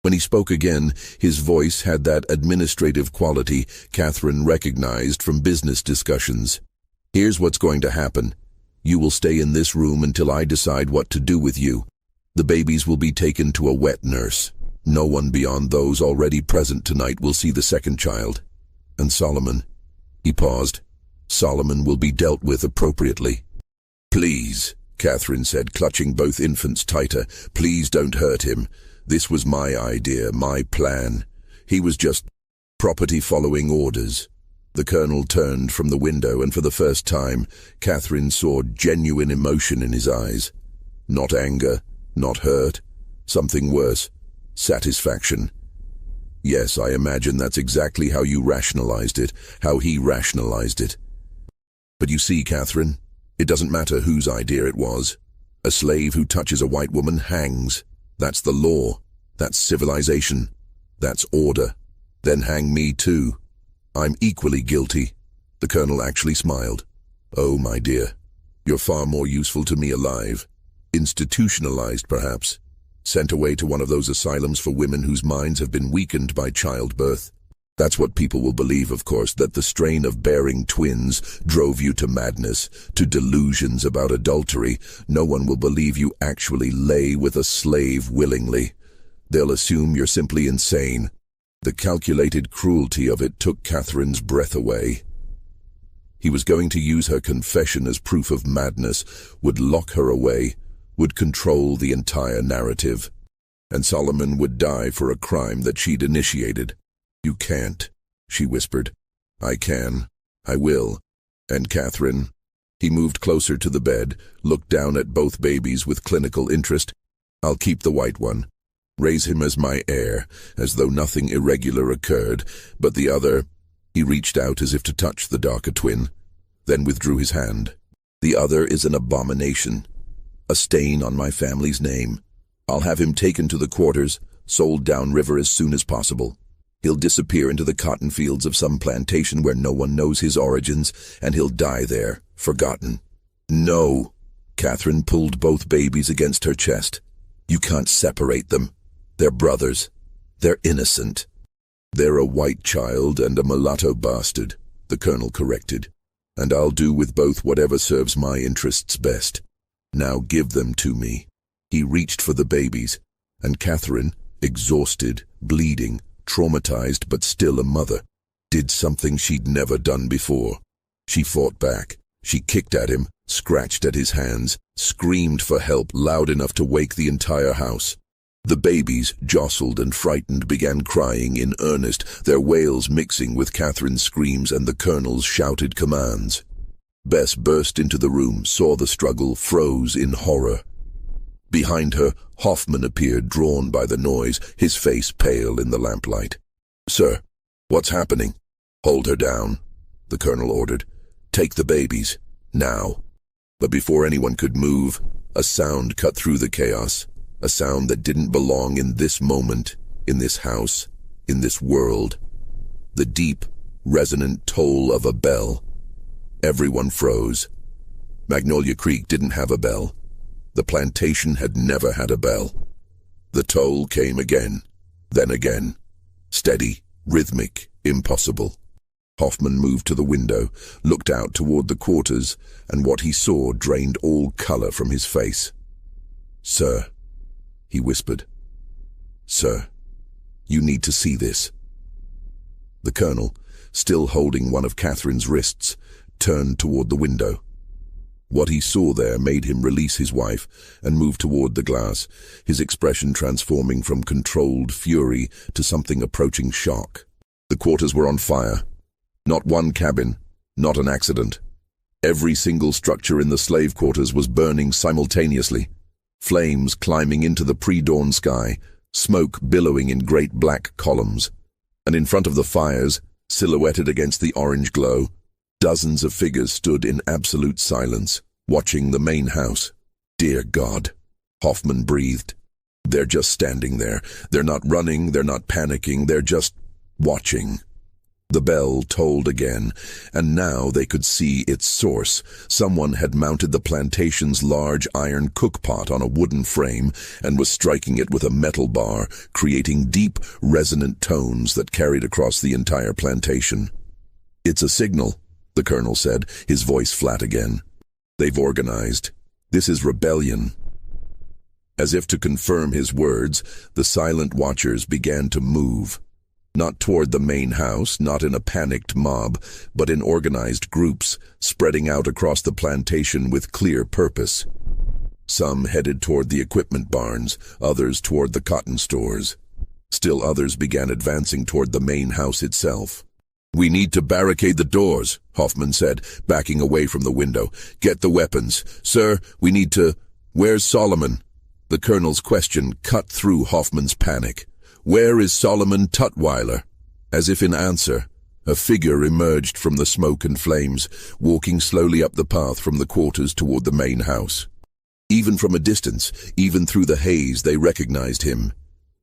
When he spoke again, his voice had that administrative quality Catherine recognized from business discussions. "Here's what's going to happen. You will stay in this room until I decide what to do with you. The babies will be taken to a wet nurse. No one beyond those already present tonight will see the second child. And Solomon," he paused, "Solomon will be dealt with appropriately." "Please," Catherine said, clutching both infants tighter, "please don't hurt him. This was my idea, my plan. He was just property following orders." The colonel turned from the window, and for the first time, Catherine saw genuine emotion in his eyes. Not anger, not hurt, something worse, satisfaction. "Yes, I imagine that's exactly how you rationalized it, how he rationalized it. But you see, Catherine, it doesn't matter whose idea it was. A slave who touches a white woman hangs. That's the law. That's civilization. That's order. Then hang me too. I'm equally guilty." The colonel actually smiled. "Oh, my dear, you're far more useful to me alive. Institutionalized, perhaps. Sent away to one of those asylums for women whose minds have been weakened by childbirth. That's what people will believe, of course, that the strain of bearing twins drove you to madness, to delusions about adultery. No one will believe you actually lay with a slave willingly. They'll assume you're simply insane." The calculated cruelty of it took Catherine's breath away. He was going to use her confession as proof of madness, would lock her away, would control the entire narrative. And Solomon would die for a crime that she'd initiated. "You can't," she whispered. "I can. I will. And Catherine." He moved closer to the bed, looked down at both babies with clinical interest. "I'll keep the white one. Raise him as my heir, as though nothing irregular occurred, but the other—" He reached out as if to touch the darker twin, then withdrew his hand. "The other is an abomination. A stain on my family's name. I'll have him taken to the quarters, sold downriver as soon as possible. He'll disappear into the cotton fields of some plantation where no one knows his origins, and he'll die there, forgotten." "No!" Catherine pulled both babies against her chest. "You can't separate them. They're brothers. They're innocent." "They're a white child and a mulatto bastard," the colonel corrected. "And I'll do with both whatever serves my interests best. Now give them to me." He reached for the babies, and Catherine, exhausted, bleeding, traumatized but still a mother, did something she'd never done before. She fought back. She kicked at him, scratched at his hands, screamed for help loud enough to wake the entire house. The babies, jostled and frightened, began crying in earnest, their wails mixing with Catherine's screams and the Colonel's shouted commands. Bess burst into the room, saw the struggle, froze in horror. Behind her, Hoffman appeared, drawn by the noise, his face pale in the lamplight. "Sir, what's happening?" "Hold her down," the Colonel ordered. "Take the babies, now." But before anyone could move, a sound cut through the chaos, a sound that didn't belong in this moment, in this house, in this world. The deep, resonant toll of a bell. Everyone froze. Magnolia Creek didn't have a bell. The plantation had never had a bell. The toll came again, then again. Steady, rhythmic, impossible. Hoffman moved to the window, looked out toward the quarters, and what he saw drained all color from his face. "Sir," he whispered. "Sir, you need to see this." The Colonel, still holding one of Catherine's wrists, turned toward the window. What he saw there made him release his wife and move toward the glass, his expression transforming from controlled fury to something approaching shock. The quarters were on fire. Not one cabin, not an accident. Every single structure in the slave quarters was burning simultaneously, flames climbing into the pre-dawn sky, smoke billowing in great black columns. And in front of the fires, silhouetted against the orange glow, dozens of figures stood in absolute silence, watching the main house. "Dear God," Hoffman breathed. "They're just standing there. They're not running, they're not panicking, they're just watching." The bell tolled again, and now they could see its source. Someone had mounted the plantation's large iron cookpot on a wooden frame and was striking it with a metal bar, creating deep, resonant tones that carried across the entire plantation. "It's a signal," the Colonel said, his voice flat again. "They've organized. This is rebellion." As if to confirm his words, the silent watchers began to move. Not toward the main house, not in a panicked mob, but in organized groups, spreading out across the plantation with clear purpose. Some headed toward the equipment barns, others toward the cotton stores. Still others began advancing toward the main house itself. "We need to barricade the doors," Hoffman said, backing away from the window. "Get the weapons. Sir, we need to—" "Where's Solomon?" The Colonel's question cut through Hoffman's panic. "Where is Solomon Tutwiler?" As if in answer, a figure emerged from the smoke and flames, walking slowly up the path from the quarters toward the main house. Even from a distance, even through the haze, they recognized him.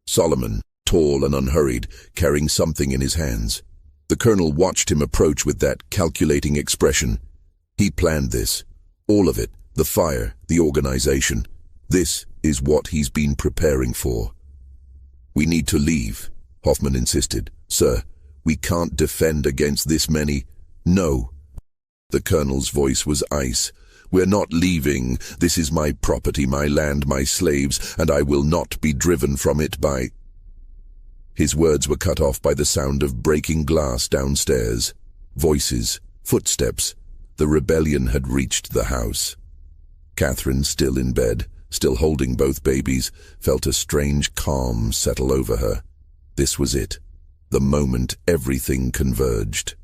Solomon, tall and unhurried, carrying something in his hands. The Colonel watched him approach with that calculating expression. He planned this. All of it, the fire, the organization. This is what he's been preparing for. "We need to leave," Hoffman insisted. "Sir, we can't defend against this many." "No." The Colonel's voice was ice. "We're not leaving. This is my property, my land, my slaves, and I will not be driven from it by—" His words were cut off by the sound of breaking glass downstairs. Voices, footsteps. The rebellion had reached the house. Catherine, still in bed, still holding both babies, felt a strange calm settle over her. This was it, the moment everything converged.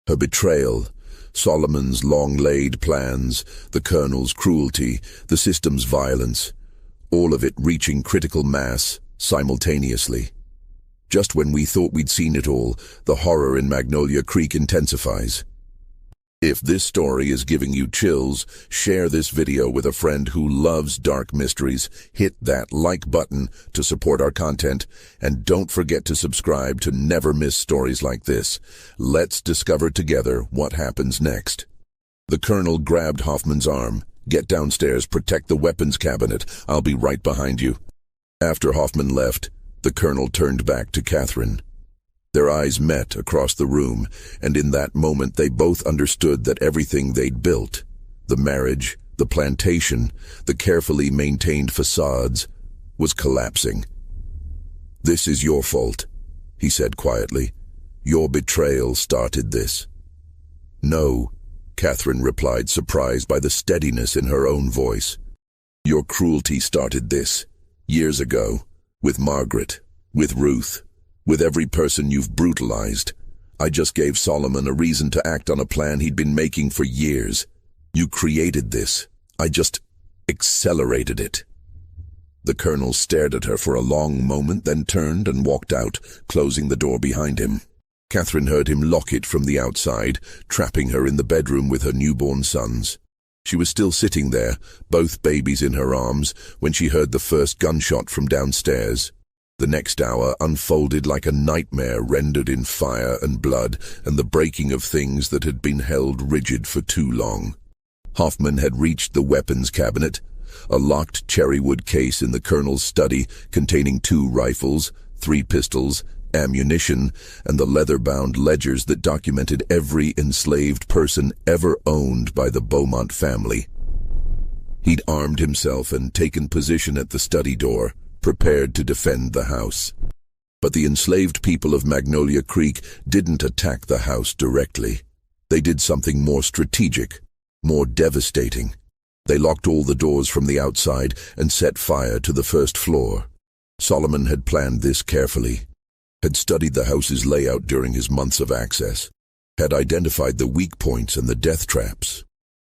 Her betrayal, Solomon's long-laid plans, the Colonel's cruelty, the system's violence, all of it reaching critical mass simultaneously. Just when we thought we'd seen it all, the horror in Magnolia Creek intensifies. If this story is giving you chills, share this video with a friend who loves dark mysteries, hit that like button to support our content, and don't forget to subscribe to never miss stories like this. Let's discover together what happens next. The Colonel grabbed Hoffman's arm. "Get downstairs, protect the weapons cabinet. I'll be right behind you." After Hoffman left, the Colonel turned back to Catherine. Their eyes met across the room, and in that moment they both understood that everything they'd built, the marriage, the plantation, the carefully maintained facades, was collapsing. "This is your fault," he said quietly. "Your betrayal started this." "No," Catherine replied, surprised by the steadiness in her own voice. "Your cruelty started this, years ago. With Margaret, with Ruth, with every person you've brutalized. I just gave Solomon a reason to act on a plan he'd been making for years. You created this. I just accelerated it." The colonel stared at her for a long moment, then turned and walked out, closing the door behind him. Catherine heard him lock it from the outside, trapping her in the bedroom with her newborn sons. She was still sitting there, both babies in her arms, when she heard the first gunshot from downstairs. The next hour unfolded like a nightmare rendered in fire and blood and the breaking of things that had been held rigid for too long. Hoffman had reached the weapons cabinet, a locked cherrywood case in the colonel's study containing 2 rifles, 3 pistols, ammunition, and the leather-bound ledgers that documented every enslaved person ever owned by the Beaumont family. He'd armed himself and taken position at the study door, prepared to defend the house. But the enslaved people of Magnolia Creek didn't attack the house directly. They did something more strategic, more devastating. They locked all the doors from the outside and set fire to the first floor. Solomon had planned this carefully, had studied the house's layout during his months of access, had identified the weak points and the death traps.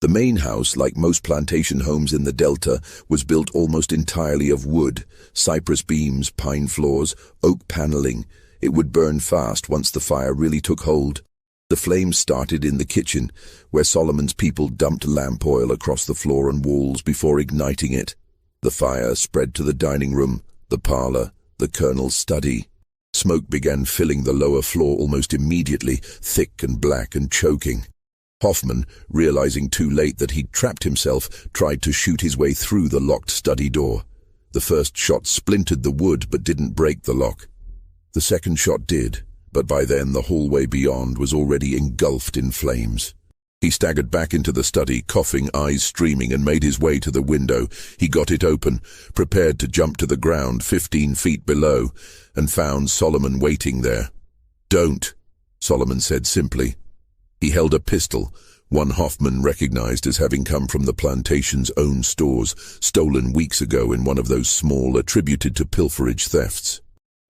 The main house, like most plantation homes in the Delta, was built almost entirely of wood, cypress beams, pine floors, oak paneling. It would burn fast once the fire really took hold. The flames started in the kitchen, where Solomon's people dumped lamp oil across the floor and walls before igniting it. The fire spread to the dining room, the parlor, the colonel's study. Smoke began filling the lower floor almost immediately, thick and black and choking. Hoffman, realizing too late that he'd trapped himself, tried to shoot his way through the locked study door. The first shot splintered the wood but didn't break the lock. The second shot did, but by then the hallway beyond was already engulfed in flames. He staggered back into the study, coughing, eyes streaming, and made his way to the window. He got it open, prepared to jump to the ground 15 feet below, and found Solomon waiting there. "Don't," Solomon said simply. He held a pistol, one Hoffman recognized as having come from the plantation's own stores, stolen weeks ago in one of those small, attributed to pilferage thefts.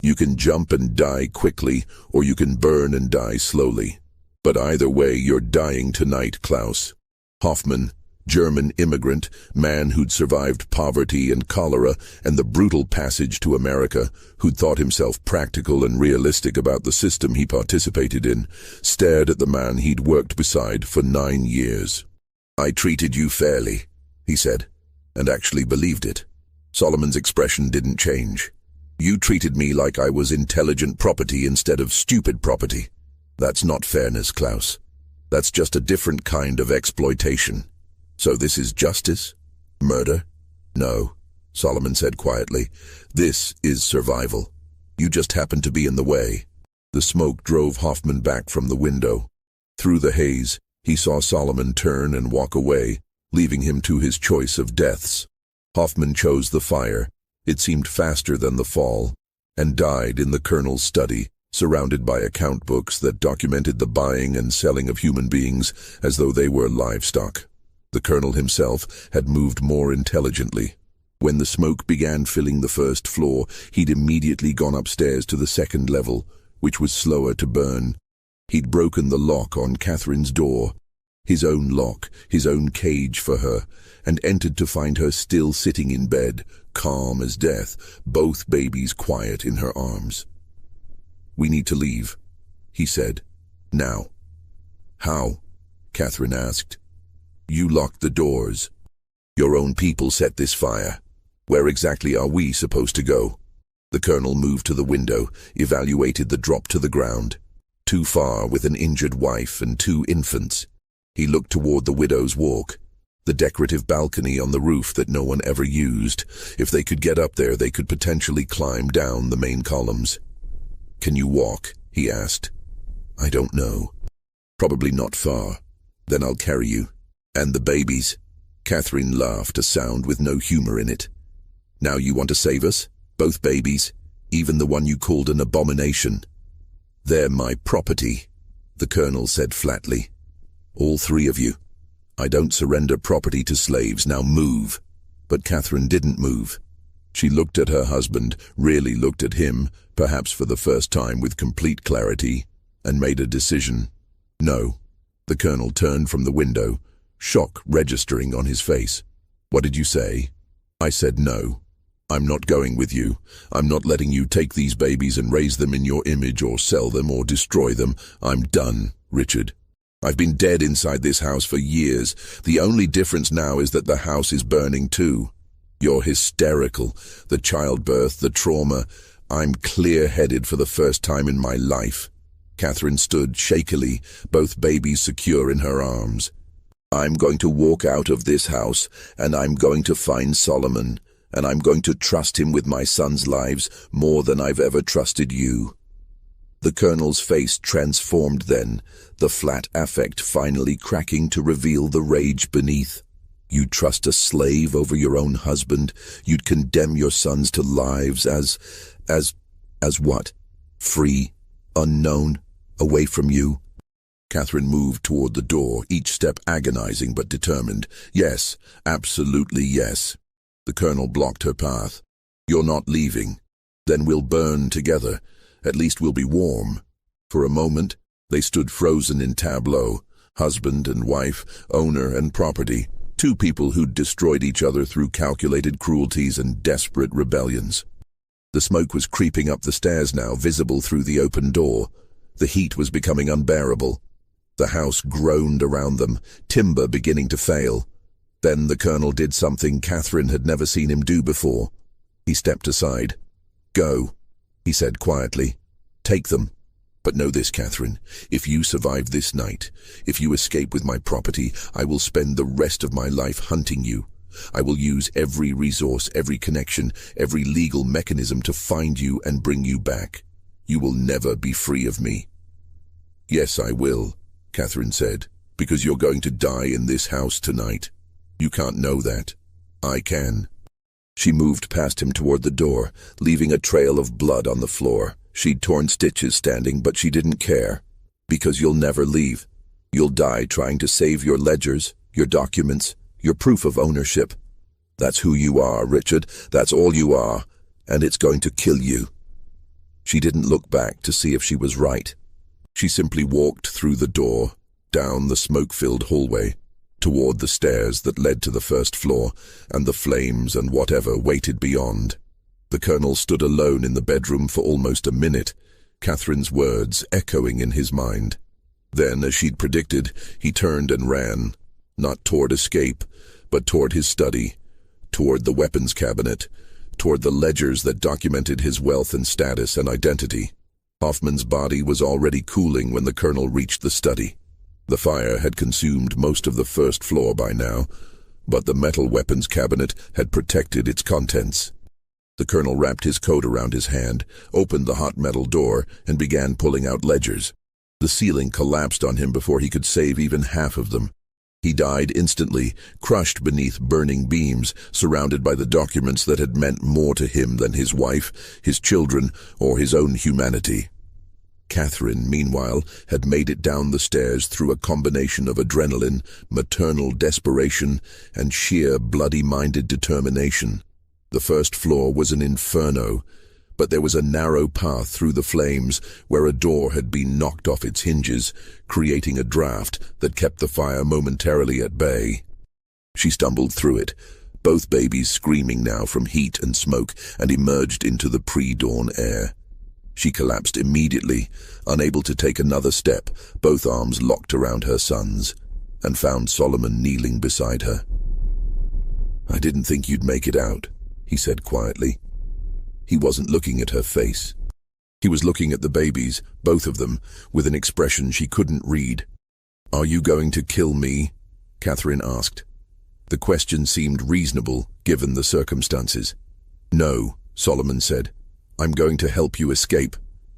"You can jump and die quickly, or you can burn and die slowly. But either way, you're dying tonight, Klaus." Hoffman, German immigrant, man who'd survived poverty and cholera and the brutal passage to America, who'd thought himself practical and realistic about the system he participated in, stared at the man he'd worked beside for 9 years. "I treated you fairly," he said, and actually believed it. Solomon's expression didn't change. "You treated me like I was intelligent property instead of stupid property. That's not fairness, Klaus. That's just a different kind of exploitation. So this is justice? Murder? No," Solomon said quietly. "This is survival. You just happen to be in the way." The smoke drove Hoffman back from the window. Through the haze, he saw Solomon turn and walk away, leaving him to his choice of deaths. Hoffman chose the fire. It seemed faster than the fall, and died in the colonel's study, surrounded by account books that documented the buying and selling of human beings as though they were livestock. The colonel himself had moved more intelligently. When the smoke began filling the first floor, he'd immediately gone upstairs to the second level, which was slower to burn. He'd broken the lock on Catherine's door, his own lock, his own cage for her, and entered to find her still sitting in bed, calm as death, both babies quiet in her arms. "We need to leave," he said. "Now." "How?" Catherine asked. "You locked the doors. Your own people set this fire. Where exactly are we supposed to go?" The colonel moved to the window, evaluated the drop to the ground. Too far with an injured wife and 2 infants. He looked toward the widow's walk, the decorative balcony on the roof that no one ever used. If they could get up there, they could potentially climb down the main columns. "Can you walk?" he asked. "I don't know. Probably not far. Then I'll carry you. And the babies." Catherine laughed, a sound with no humor in it. "Now you want to save us? Both babies? Even the one you called an abomination?" "They're my property," the colonel said flatly. "All 3 of you. I don't surrender property to slaves. Now move." But Catherine didn't move. She looked at her husband, really looked at him, perhaps for the first time with complete clarity, and made a decision. No. The colonel turned from the window, shock registering on his face. What did you say? I said no. I'm not going with you. I'm not letting you take these babies and raise them in your image or sell them or destroy them. I'm done, Richard. I've been dead inside this house for years. The only difference now is that the house is burning too. You're hysterical. The childbirth, the trauma. I'm clear-headed for the first time in my life. Catherine stood shakily, both babies secure in her arms. I'm going to walk out of this house, and I'm going to find Solomon, and I'm going to trust him with my sons' lives more than I've ever trusted you. The colonel's face transformed then, the flat affect finally cracking to reveal the rage beneath. You'd trust a slave over your own husband. You'd condemn your sons to lives as what? Free, unknown, away from you? Catherine moved toward the door, each step agonizing but determined. Yes, absolutely yes. The colonel blocked her path. You're not leaving. Then we'll burn together. At least we'll be warm. For a moment, they stood frozen in tableau, husband and wife, owner and property, two people who'd destroyed each other through calculated cruelties and desperate rebellions. The smoke was creeping up the stairs now, visible through the open door. The heat was becoming unbearable. The house groaned around them, timber beginning to fail. Then the colonel did something Catherine had never seen him do before. He stepped aside. Go, he said quietly. Take them. But know this, Catherine, if you survive this night, if you escape with my property, I will spend the rest of my life hunting you. I will use every resource, every connection, every legal mechanism to find you and bring you back. You will never be free of me. Yes, I will, Catherine said, because you're going to die in this house tonight. You can't know that. I can. She moved past him toward the door, leaving a trail of blood on the floor. She'd torn stitches standing, but she didn't care. Because you'll never leave. You'll die trying to save your ledgers, your documents, your proof of ownership. That's who you are, Richard. That's all you are. And it's going to kill you. She didn't look back to see if she was right. She simply walked through the door, down the smoke-filled hallway, toward the stairs that led to the first floor, and the flames and whatever waited beyond. The colonel stood alone in the bedroom for almost a minute, Catherine's words echoing in his mind. Then, as she'd predicted, he turned and ran, not toward escape, but toward his study, toward the weapons cabinet, toward the ledgers that documented his wealth and status and identity. Hoffman's body was already cooling when the colonel reached the study. The fire had consumed most of the first floor by now, but the metal weapons cabinet had protected its contents. The colonel wrapped his coat around his hand, opened the hot metal door, and began pulling out ledgers. The ceiling collapsed on him before he could save even half of them. He died instantly, crushed beneath burning beams, surrounded by the documents that had meant more to him than his wife, his children, or his own humanity. Catherine, meanwhile, had made it down the stairs through a combination of adrenaline, maternal desperation, and sheer bloody-minded determination. The first floor was an inferno, but there was a narrow path through the flames where a door had been knocked off its hinges, creating a draft that kept the fire momentarily at bay. She stumbled through it, both babies screaming now from heat and smoke, and emerged into the pre-dawn air. She collapsed immediately, unable to take another step, both arms locked around her sons, and found Solomon kneeling beside her. "I didn't think you'd make it out," he said quietly. He wasn't looking at her face. He was looking at the babies, both of them, with an expression she couldn't read. "Are you going to kill me?" Catherine asked. The question seemed reasonable, given the circumstances. "No," Solomon said. "I'm going to help you escape,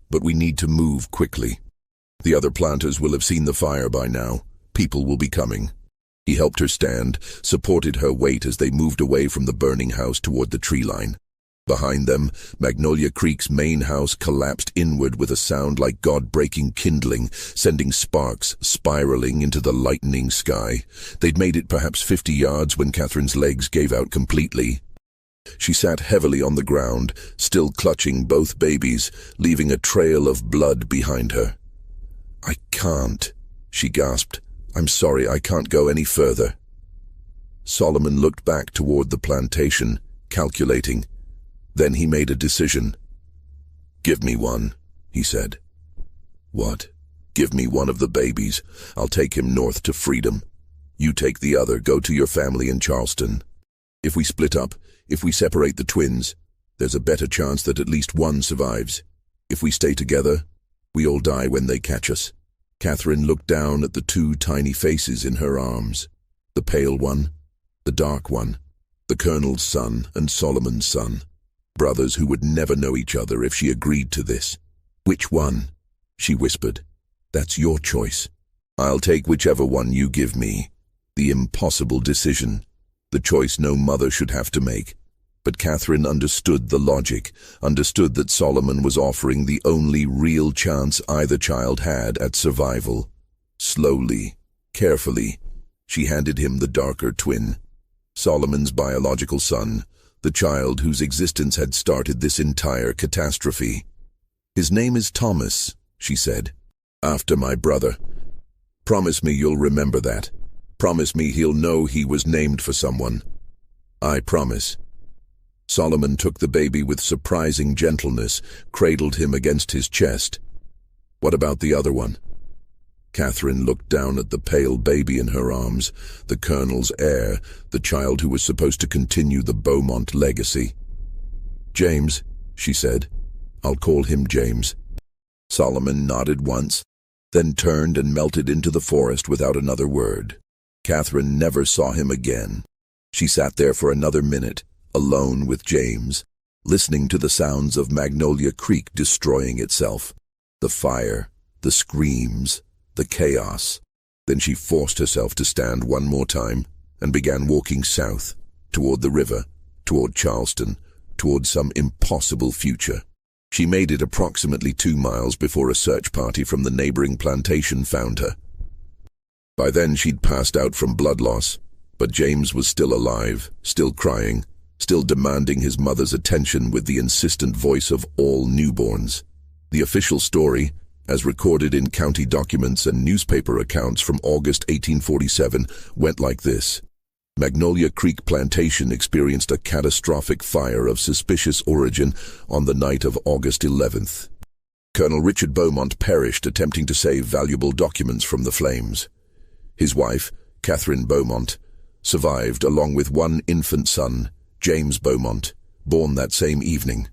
but we need to move quickly. The other planters will have seen the fire by now. People will be coming." He helped her stand, supported her weight as they moved away from the burning house toward the tree line. Behind them, Magnolia Creek's main house collapsed inward with a sound like God-breaking kindling, sending sparks spiraling into the lightening sky. They'd made it perhaps 50 yards when Catherine's legs gave out completely. She sat heavily on the ground, still clutching both babies, leaving a trail of blood behind her. "I can't," she gasped. "I'm sorry, I can't go any further." Solomon looked back toward the plantation, calculating. Then he made a decision. "Give me one," he said. "What?" "Give me one of the babies. I'll take him north to freedom. You take the other, go to your family in Charleston. If we split up, if we separate the twins, there's a better chance that at least one survives. If we stay together, we all die when they catch us." Catherine looked down at the two tiny faces in her arms. The pale one, the dark one, the colonel's son and Solomon's son. Brothers who would never know each other if she agreed to this. "Which one?" she whispered. "That's your choice. I'll take whichever one you give me." The impossible decision. The choice no mother should have to make. But Catherine understood the logic, understood that Solomon was offering the only real chance either child had at survival. Slowly, carefully, she handed him the darker twin. Solomon's biological son, the child whose existence had started this entire catastrophe. "His name is Thomas," she said. "After my brother. Promise me you'll remember that. Promise me he'll know he was named for someone." "I promise." Solomon took the baby with surprising gentleness, cradled him against his chest. "What about the other one?" Catherine looked down at the pale baby in her arms, the colonel's heir, the child who was supposed to continue the Beaumont legacy. "James," she said. "I'll call him James." Solomon nodded once, then turned and melted into the forest without another word. Catherine never saw him again. She sat there for another minute, alone with James, listening to the sounds of Magnolia Creek destroying itself. The fire, the screams, the chaos. Then she forced herself to stand one more time and began walking south, toward the river, toward Charleston, toward some impossible future. She made it approximately 2 miles before a search party from the neighboring plantation found her. By then she'd passed out from blood loss, but James was still alive, still crying, still demanding his mother's attention with the insistent voice of all newborns. The official story, as recorded in county documents and newspaper accounts from August 1847, went like this. Magnolia Creek Plantation experienced a catastrophic fire of suspicious origin on the night of August 11th. Colonel Richard Beaumont perished attempting to save valuable documents from the flames. His wife, Catherine Beaumont, survived along with one infant son, James Beaumont, born that same evening.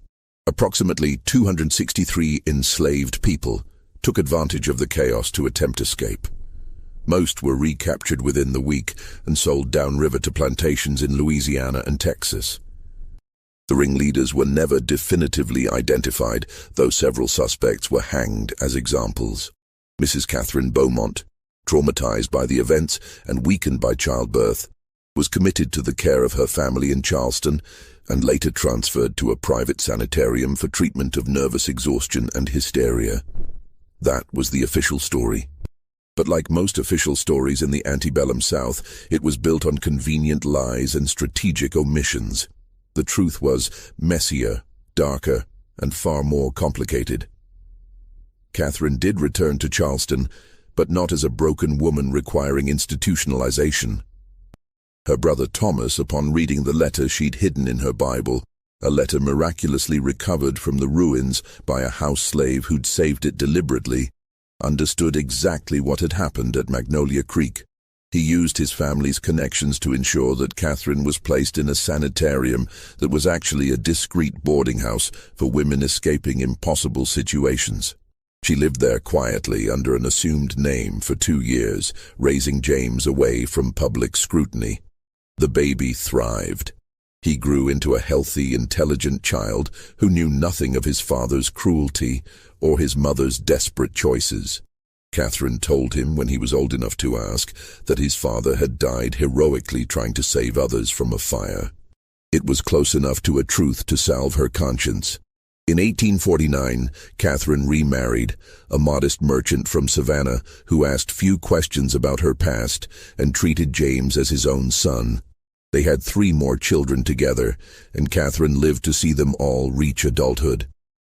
Approximately 263 enslaved people took advantage of the chaos to attempt escape. Most were recaptured within the week and sold downriver to plantations in Louisiana and Texas. The ringleaders were never definitively identified, though several suspects were hanged as examples. Mrs. Catherine Beaumont, traumatized by the events and weakened by childbirth, was committed to the care of her family in Charleston and later transferred to a private sanitarium for treatment of nervous exhaustion and hysteria. That was the official story. But like most official stories in the antebellum South, it was built on convenient lies and strategic omissions. The truth was messier, darker, and far more complicated. Catherine did return to Charleston, but not as a broken woman requiring institutionalization. Her brother Thomas, upon reading the letter she'd hidden in her Bible, a letter miraculously recovered from the ruins by a house slave who'd saved it deliberately, understood exactly what had happened at Magnolia Creek. He used his family's connections to ensure that Catherine was placed in a sanitarium that was actually a discreet boarding house for women escaping impossible situations. She lived there quietly under an assumed name for 2 years, raising James away from public scrutiny. The baby thrived. He grew into a healthy, intelligent child who knew nothing of his father's cruelty or his mother's desperate choices. Catherine told him when he was old enough to ask that his father had died heroically trying to save others from a fire. It was close enough to a truth to salve her conscience. In 1849, Catherine remarried, a modest merchant from Savannah who asked few questions about her past and treated James as his own son. They had 3 more children together, and Catherine lived to see them all reach adulthood.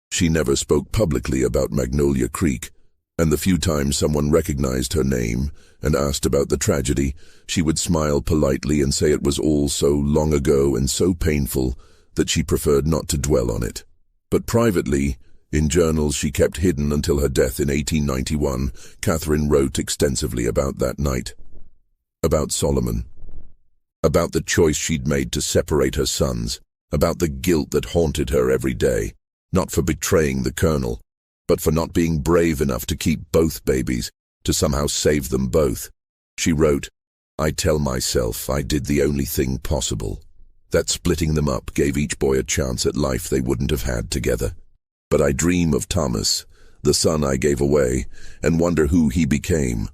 She never spoke publicly about Magnolia Creek, and the few times someone recognized her name and asked about the tragedy, she would smile politely and say it was all so long ago and so painful that she preferred not to dwell on it. But privately, in journals she kept hidden until her death in 1891, Catherine wrote extensively about that night. About Solomon. About the choice she'd made to separate her sons. About the guilt that haunted her every day. Not for betraying the colonel, but for not being brave enough to keep both babies, to somehow save them both. She wrote, "I tell myself I did the only thing possible. That splitting them up gave each boy a chance at life they wouldn't have had together. But I dream of Thomas, the son I gave away, and wonder who he became.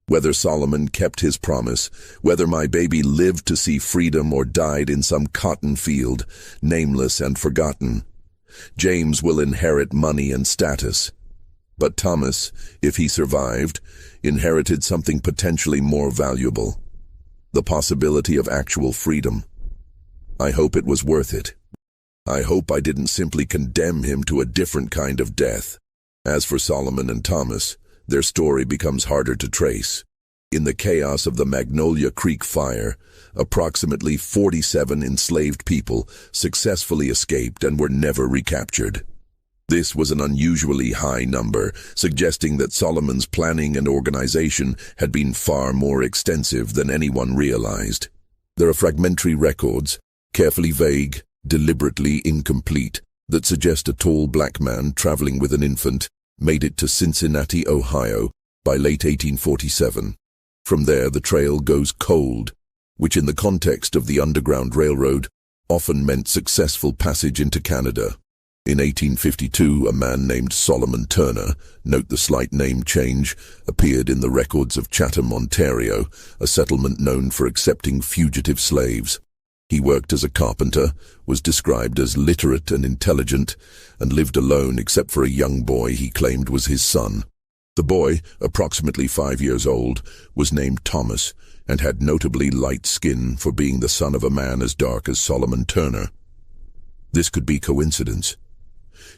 Whether Solomon kept his promise, whether my baby lived to see freedom or died in some cotton field, nameless and forgotten. James will inherit money and status. But Thomas, if he survived, inherited something potentially more valuable. The possibility of actual freedom. I hope it was worth it. I hope I didn't simply condemn him to a different kind of death." As for Solomon and Thomas, their story becomes harder to trace. In the chaos of the Magnolia Creek fire, approximately 47 enslaved people successfully escaped and were never recaptured. This was an unusually high number, suggesting that Solomon's planning and organization had been far more extensive than anyone realized. There are fragmentary records, carefully vague, deliberately incomplete, that suggest a tall black man traveling with an infant made it to Cincinnati, Ohio, by late 1847. From there, the trail goes cold, which in the context of the Underground Railroad often meant successful passage into Canada. In 1852, a man named Solomon Turner, note the slight name change, appeared in the records of Chatham, Ontario, a settlement known for accepting fugitive slaves. He worked as a carpenter, was described as literate and intelligent, and lived alone except for a young boy he claimed was his son. The boy, approximately 5 years old, was named Thomas and had notably light skin for being the son of a man as dark as Solomon Turner. This could be coincidence.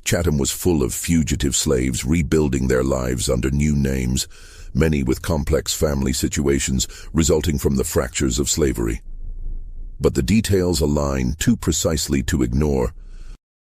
Chatham was full of fugitive slaves rebuilding their lives under new names, many with complex family situations resulting from the fractures of slavery. But the details align too precisely to ignore.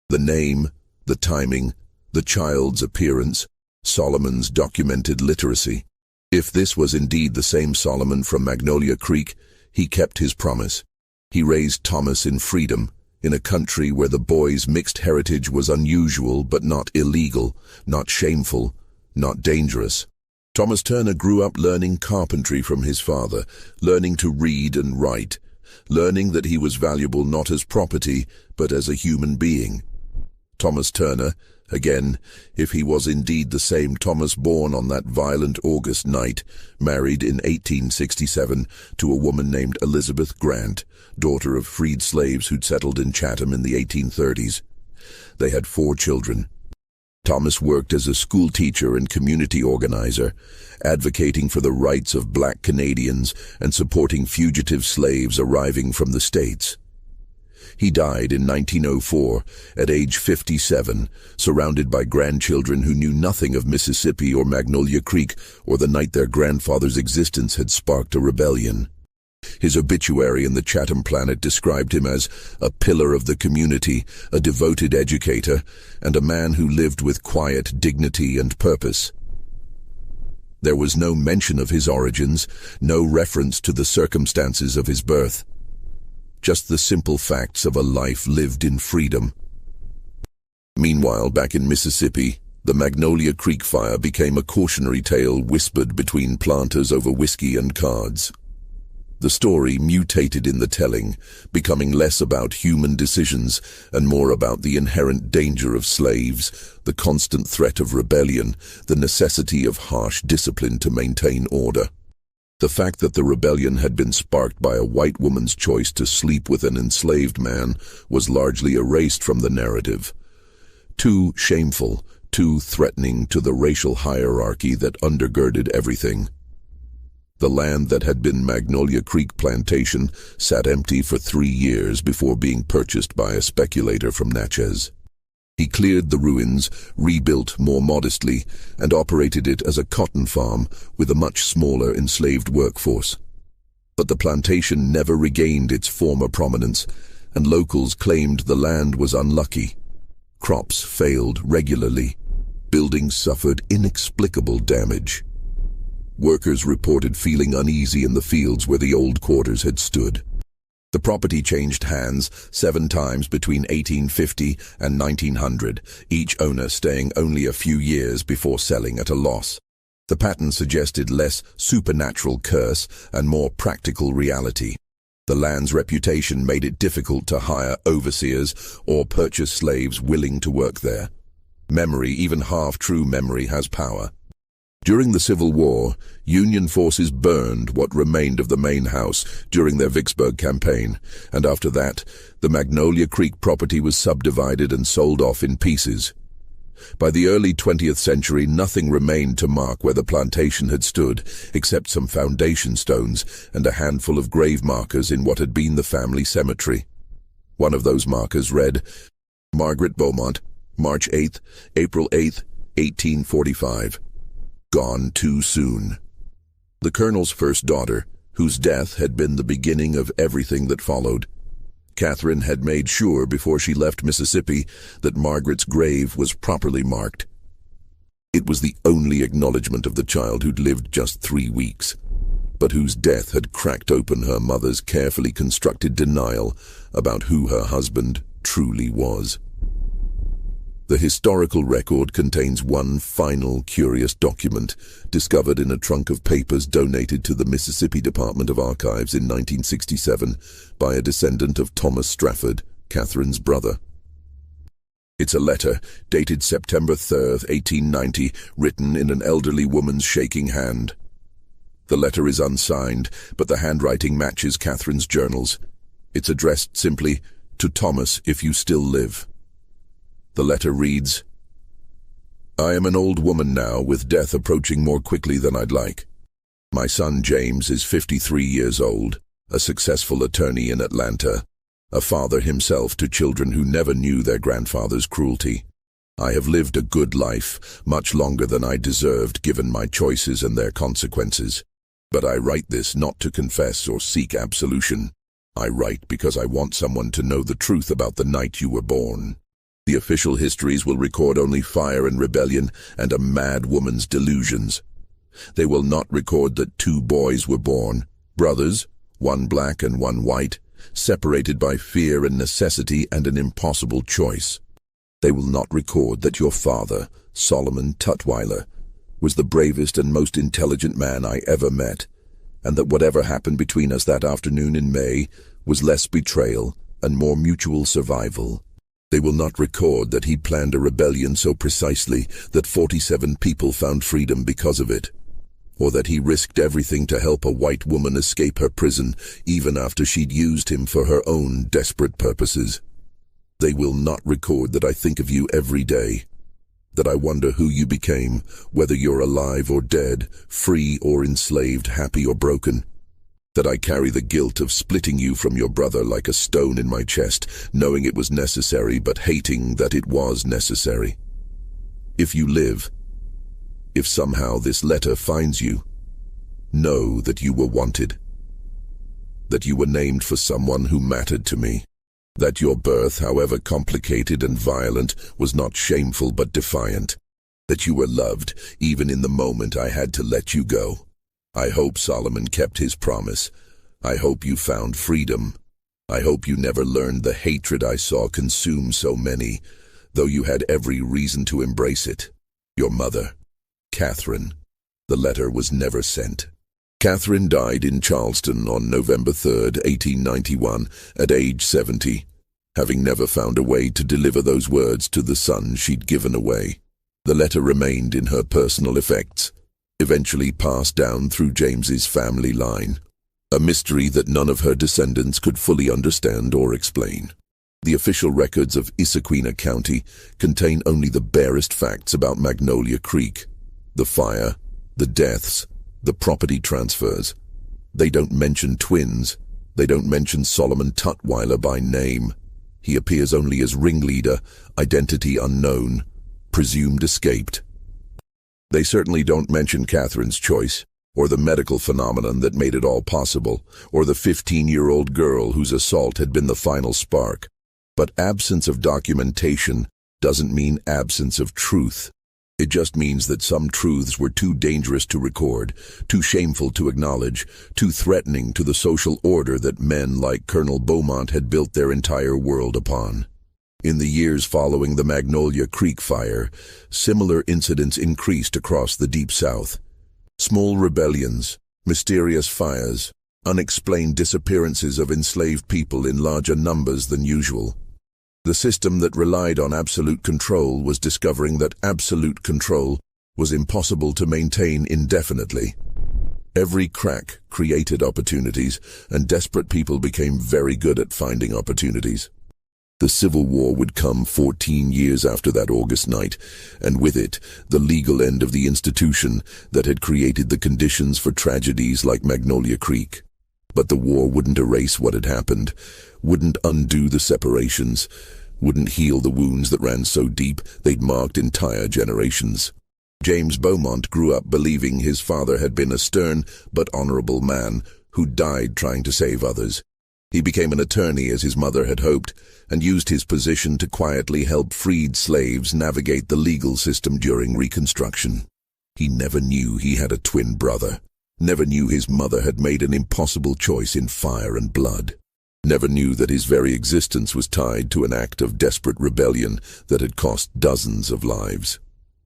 The name, the timing, the child's appearance, Solomon's documented literacy. If this was indeed the same Solomon from Magnolia Creek, he kept his promise. He raised Thomas in freedom, in a country where the boy's mixed heritage was unusual but not illegal, not shameful, not dangerous. Thomas Turner grew up learning carpentry from his father, learning to read and write, learning that he was valuable not as property, but as a human being. Thomas Turner, again, if he was indeed the same Thomas born on that violent August night, married in 1867 to a woman named Elizabeth Grant, daughter of freed slaves who'd settled in Chatham in the 1830s. They had 4 children. Thomas worked as a school teacher and community organizer, advocating for the rights of black Canadians and supporting fugitive slaves arriving from the States. He died in 1904, at age 57, surrounded by grandchildren who knew nothing of Mississippi or Magnolia Creek or the night their grandfather's existence had sparked a rebellion. His obituary in the Chatham Planet described him as a pillar of the community, a devoted educator, and a man who lived with quiet dignity and purpose. There was no mention of his origins, no reference to the circumstances of his birth. Just the simple facts of a life lived in freedom. Meanwhile, back in Mississippi, the Magnolia Creek fire became a cautionary tale whispered between planters over whiskey and cards. The story mutated in the telling, becoming less about human decisions and more about the inherent danger of slaves, the constant threat of rebellion, the necessity of harsh discipline to maintain order. The fact that the rebellion had been sparked by a white woman's choice to sleep with an enslaved man was largely erased from the narrative. Too shameful, too threatening to the racial hierarchy that undergirded everything. The land that had been Magnolia Creek Plantation sat empty for 3 years before being purchased by a speculator from Natchez. He cleared the ruins, rebuilt more modestly, and operated it as a cotton farm with a much smaller enslaved workforce. But the plantation never regained its former prominence, and locals claimed the land was unlucky. Crops failed regularly. Buildings suffered inexplicable damage. Workers reported feeling uneasy in the fields where the old quarters had stood. The property changed hands 7 times between 1850 and 1900, each owner staying only a few years before selling at a loss. The pattern suggested less supernatural curse and more practical reality. The land's reputation made it difficult to hire overseers or purchase slaves willing to work there. Memory, even half-true memory, has power. During the Civil War, Union forces burned what remained of the main house during their Vicksburg campaign, and after that, the Magnolia Creek property was subdivided and sold off in pieces. By the early 20th century, nothing remained to mark where the plantation had stood, except some foundation stones and a handful of grave markers in what had been the family cemetery. One of those markers read, Margaret Beaumont, March 8th, April 8th, 1845. Gone too soon. The colonel's first daughter, whose death had been the beginning of everything that followed. Catherine had made sure before she left Mississippi that Margaret's grave was properly marked. It was the only acknowledgement of the child who'd lived just 3 weeks, but whose death had cracked open her mother's carefully constructed denial about who her husband truly was. The historical record contains one final curious document discovered in a trunk of papers donated to the Mississippi Department of Archives in 1967 by a descendant of Thomas Strafford, Catherine's brother. It's a letter dated September 3rd, 1890, written in an elderly woman's shaking hand. The letter is unsigned, but the handwriting matches Catherine's journals. It's addressed simply, "To Thomas, if you still live." The letter reads, I am an old woman now, with death approaching more quickly than I'd like. My son James is 53 years old, a successful attorney in Atlanta, a father himself to children who never knew their grandfather's cruelty. I have lived a good life, much longer than I deserved given my choices and their consequences. But I write this not to confess or seek absolution. I write because I want someone to know the truth about the night you were born. The official histories will record only fire and rebellion and a mad woman's delusions. They will not record that 2 boys were born, brothers, one black and one white, separated by fear and necessity and an impossible choice. They will not record that your father, Solomon Tutwiler, was the bravest and most intelligent man I ever met, and that whatever happened between us that afternoon in May was less betrayal and more mutual survival. They will not record that he planned a rebellion so precisely that 47 people found freedom because of it, or that he risked everything to help a white woman escape her prison even after she'd used him for her own desperate purposes. They will not record that I think of you every day, that I wonder who you became, whether you're alive or dead, free or enslaved, happy or broken. That I carry the guilt of splitting you from your brother like a stone in my chest, knowing it was necessary but hating that it was necessary. If you live, if somehow this letter finds you, know that you were wanted, that you were named for someone who mattered to me, that your birth, however complicated and violent, was not shameful but defiant, that you were loved even in the moment I had to let you go. I hope Solomon kept his promise. I hope you found freedom. I hope you never learned the hatred I saw consume so many, though you had every reason to embrace it. Your mother, Catherine. The letter was never sent. Catherine died in Charleston on November 3rd, 1891, at age 70, having never found a way to deliver those words to the son she'd given away. The letter remained in her personal effects, eventually passed down through James's family line, a mystery that none of her descendants could fully understand or explain. The official records of Issaquena County contain only the barest facts about Magnolia Creek, the fire, the deaths, The property transfers. They don't mention twins. They don't mention Solomon Tutwiler by name. He appears only as ringleader, identity unknown, presumed escaped. They certainly don't mention Catherine's choice, or the medical phenomenon that made it all possible, or the 15-year-old girl whose assault had been the final spark. But absence of documentation doesn't mean absence of truth. It just means that some truths were too dangerous to record, too shameful to acknowledge, too threatening to the social order that men like Colonel Beaumont had built their entire world upon. In the years following the Magnolia Creek fire, similar incidents increased across the Deep South. Small rebellions, mysterious fires, unexplained disappearances of enslaved people in larger numbers than usual. The system that relied on absolute control was discovering that absolute control was impossible to maintain indefinitely. Every crack created opportunities, and desperate people became very good at finding opportunities. The Civil War would come 14 years after that August night, and with it, the legal end of the institution that had created the conditions for tragedies like Magnolia Creek. But the war wouldn't erase what had happened, wouldn't undo the separations, wouldn't heal the wounds that ran so deep they'd marked entire generations. James Beaumont grew up believing his father had been a stern but honorable man who died trying to save others. He became an attorney as his mother had hoped, and used his position to quietly help freed slaves navigate the legal system during Reconstruction. He never knew he had a twin brother, never knew his mother had made an impossible choice in fire and blood, never knew that his very existence was tied to an act of desperate rebellion that had cost dozens of lives.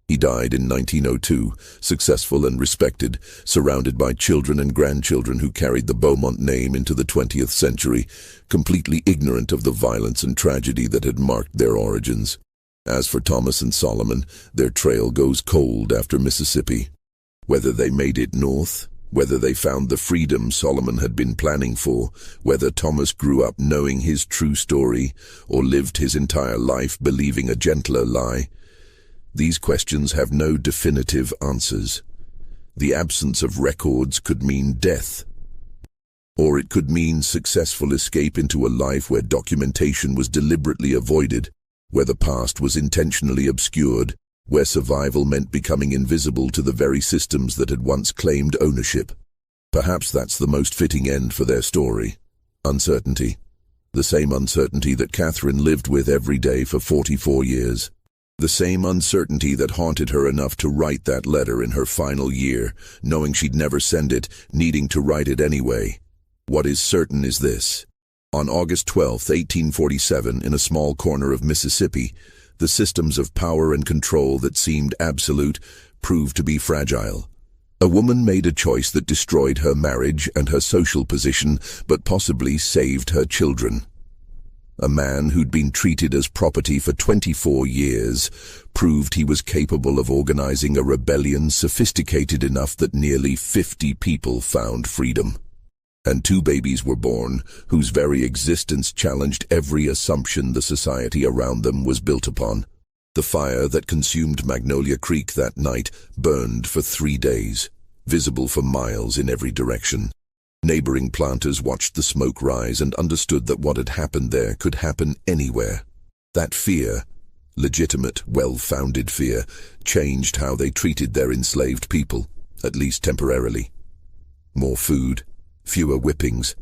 He died in 1902, successful and respected, surrounded by children and grandchildren who carried the Beaumont name into the 20th century, completely ignorant of the violence and tragedy that had marked their origins. As for Thomas and Solomon, their trail goes cold after Mississippi. Whether they made it north, whether they found the freedom Solomon had been planning for, whether Thomas grew up knowing his true story, or lived his entire life believing a gentler lie, these questions have no definitive answers. The absence of records could mean death, or it could mean successful escape into a life where documentation was deliberately avoided, where the past was intentionally obscured, where survival meant becoming invisible to the very systems that had once claimed ownership. Perhaps that's the most fitting end for their story. Uncertainty. The same uncertainty that Catherine lived with every day for 44 years. The same uncertainty that haunted her enough to write that letter in her final year, knowing she'd never send it, needing to write it anyway. What is certain is this. On August 12, 1847, in a small corner of Mississippi, the systems of power and control that seemed absolute proved to be fragile. A woman made a choice that destroyed her marriage and her social position, but possibly saved her children. A man who'd been treated as property for 24 years proved he was capable of organizing a rebellion sophisticated enough that nearly 50 people found freedom. And 2 babies were born, whose very existence challenged every assumption the society around them was built upon. The fire that consumed Magnolia Creek that night burned for 3 days, visible for miles in every direction. Neighboring planters watched the smoke rise and understood that what had happened there could happen anywhere. That fear, legitimate, well-founded fear, changed how they treated their enslaved people, at least temporarily. More food, fewer whippings.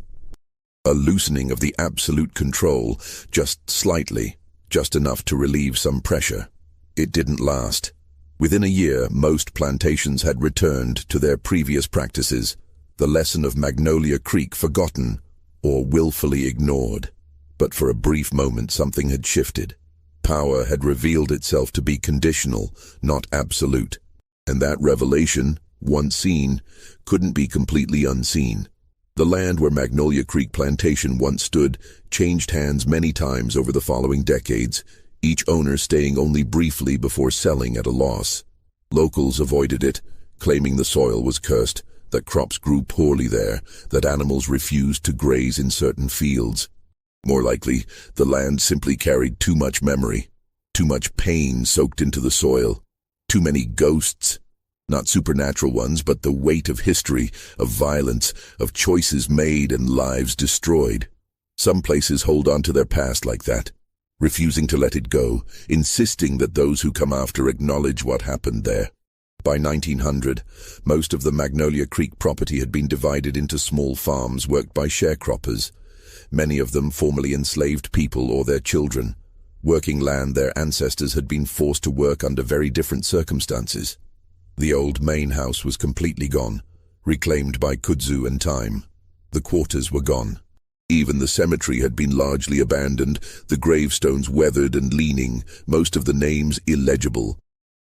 A loosening of the absolute control, just slightly, just enough to relieve some pressure. It didn't last. Within a year, most plantations had returned to their previous practices, the lesson of Magnolia Creek forgotten or willfully ignored. But for a brief moment something had shifted. Power had revealed itself to be conditional, not absolute. And that revelation, once seen, couldn't be completely unseen. The land where Magnolia Creek Plantation once stood changed hands many times over the following decades, each owner staying only briefly before selling at a loss. Locals avoided it, claiming the soil was cursed, that crops grew poorly there, that animals refused to graze in certain fields. More likely, the land simply carried too much memory, too much pain soaked into the soil, too many ghosts. Not supernatural ones, but the weight of history, of violence, of choices made and lives destroyed. Some places hold on to their past like that, refusing to let it go, insisting that those who come after acknowledge what happened there. By 1900, most of the Magnolia Creek property had been divided into small farms worked by sharecroppers, many of them formerly enslaved people or their children, working land their ancestors had been forced to work under very different circumstances. The old main house was completely gone, reclaimed by kudzu and time. The quarters were gone. Even the cemetery had been largely abandoned, the gravestones weathered and leaning, most of the names illegible.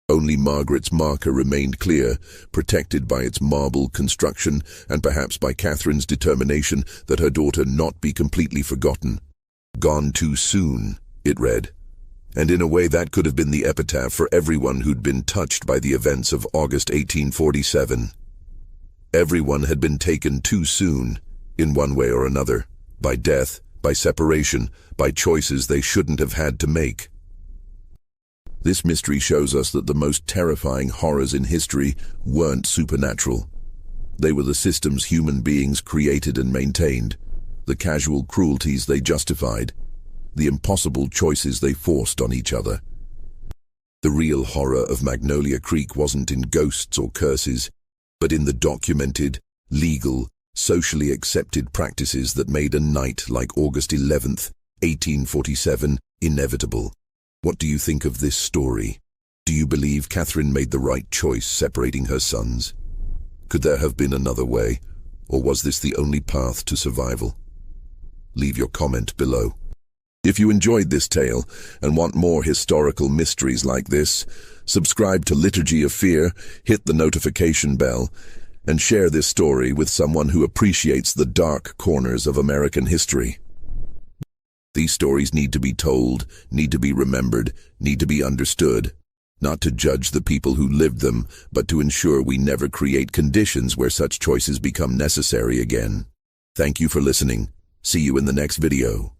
Only Margaret's marker remained clear, protected by its marble construction and perhaps by Catherine's determination that her daughter not be completely forgotten. "Gone too soon," it read. And in a way that could have been the epitaph for everyone who'd been touched by the events of August 1847. Everyone had been taken too soon, in one way or another, by death, by separation, by choices they shouldn't have had to make. This mystery shows us that the most terrifying horrors in history weren't supernatural. They were the systems human beings created and maintained, the casual cruelties they justified, the impossible choices they forced on each other. The real horror of Magnolia Creek wasn't in ghosts or curses, but in the documented, legal, socially accepted practices that made a night like August 11th, 1847, inevitable. What do you think of this story? Do you believe Catherine made the right choice separating her sons? Could there have been another way, or was this the only path to survival? Leave your comment below. If you enjoyed this tale and want more historical mysteries like this, subscribe to Liturgy of Fear, hit the notification bell, and share this story with someone who appreciates the dark corners of American history. These stories need to be told, need to be remembered, need to be understood, not to judge the people who lived them, but to ensure we never create conditions where such choices become necessary again. Thank you for listening. See you in the next video.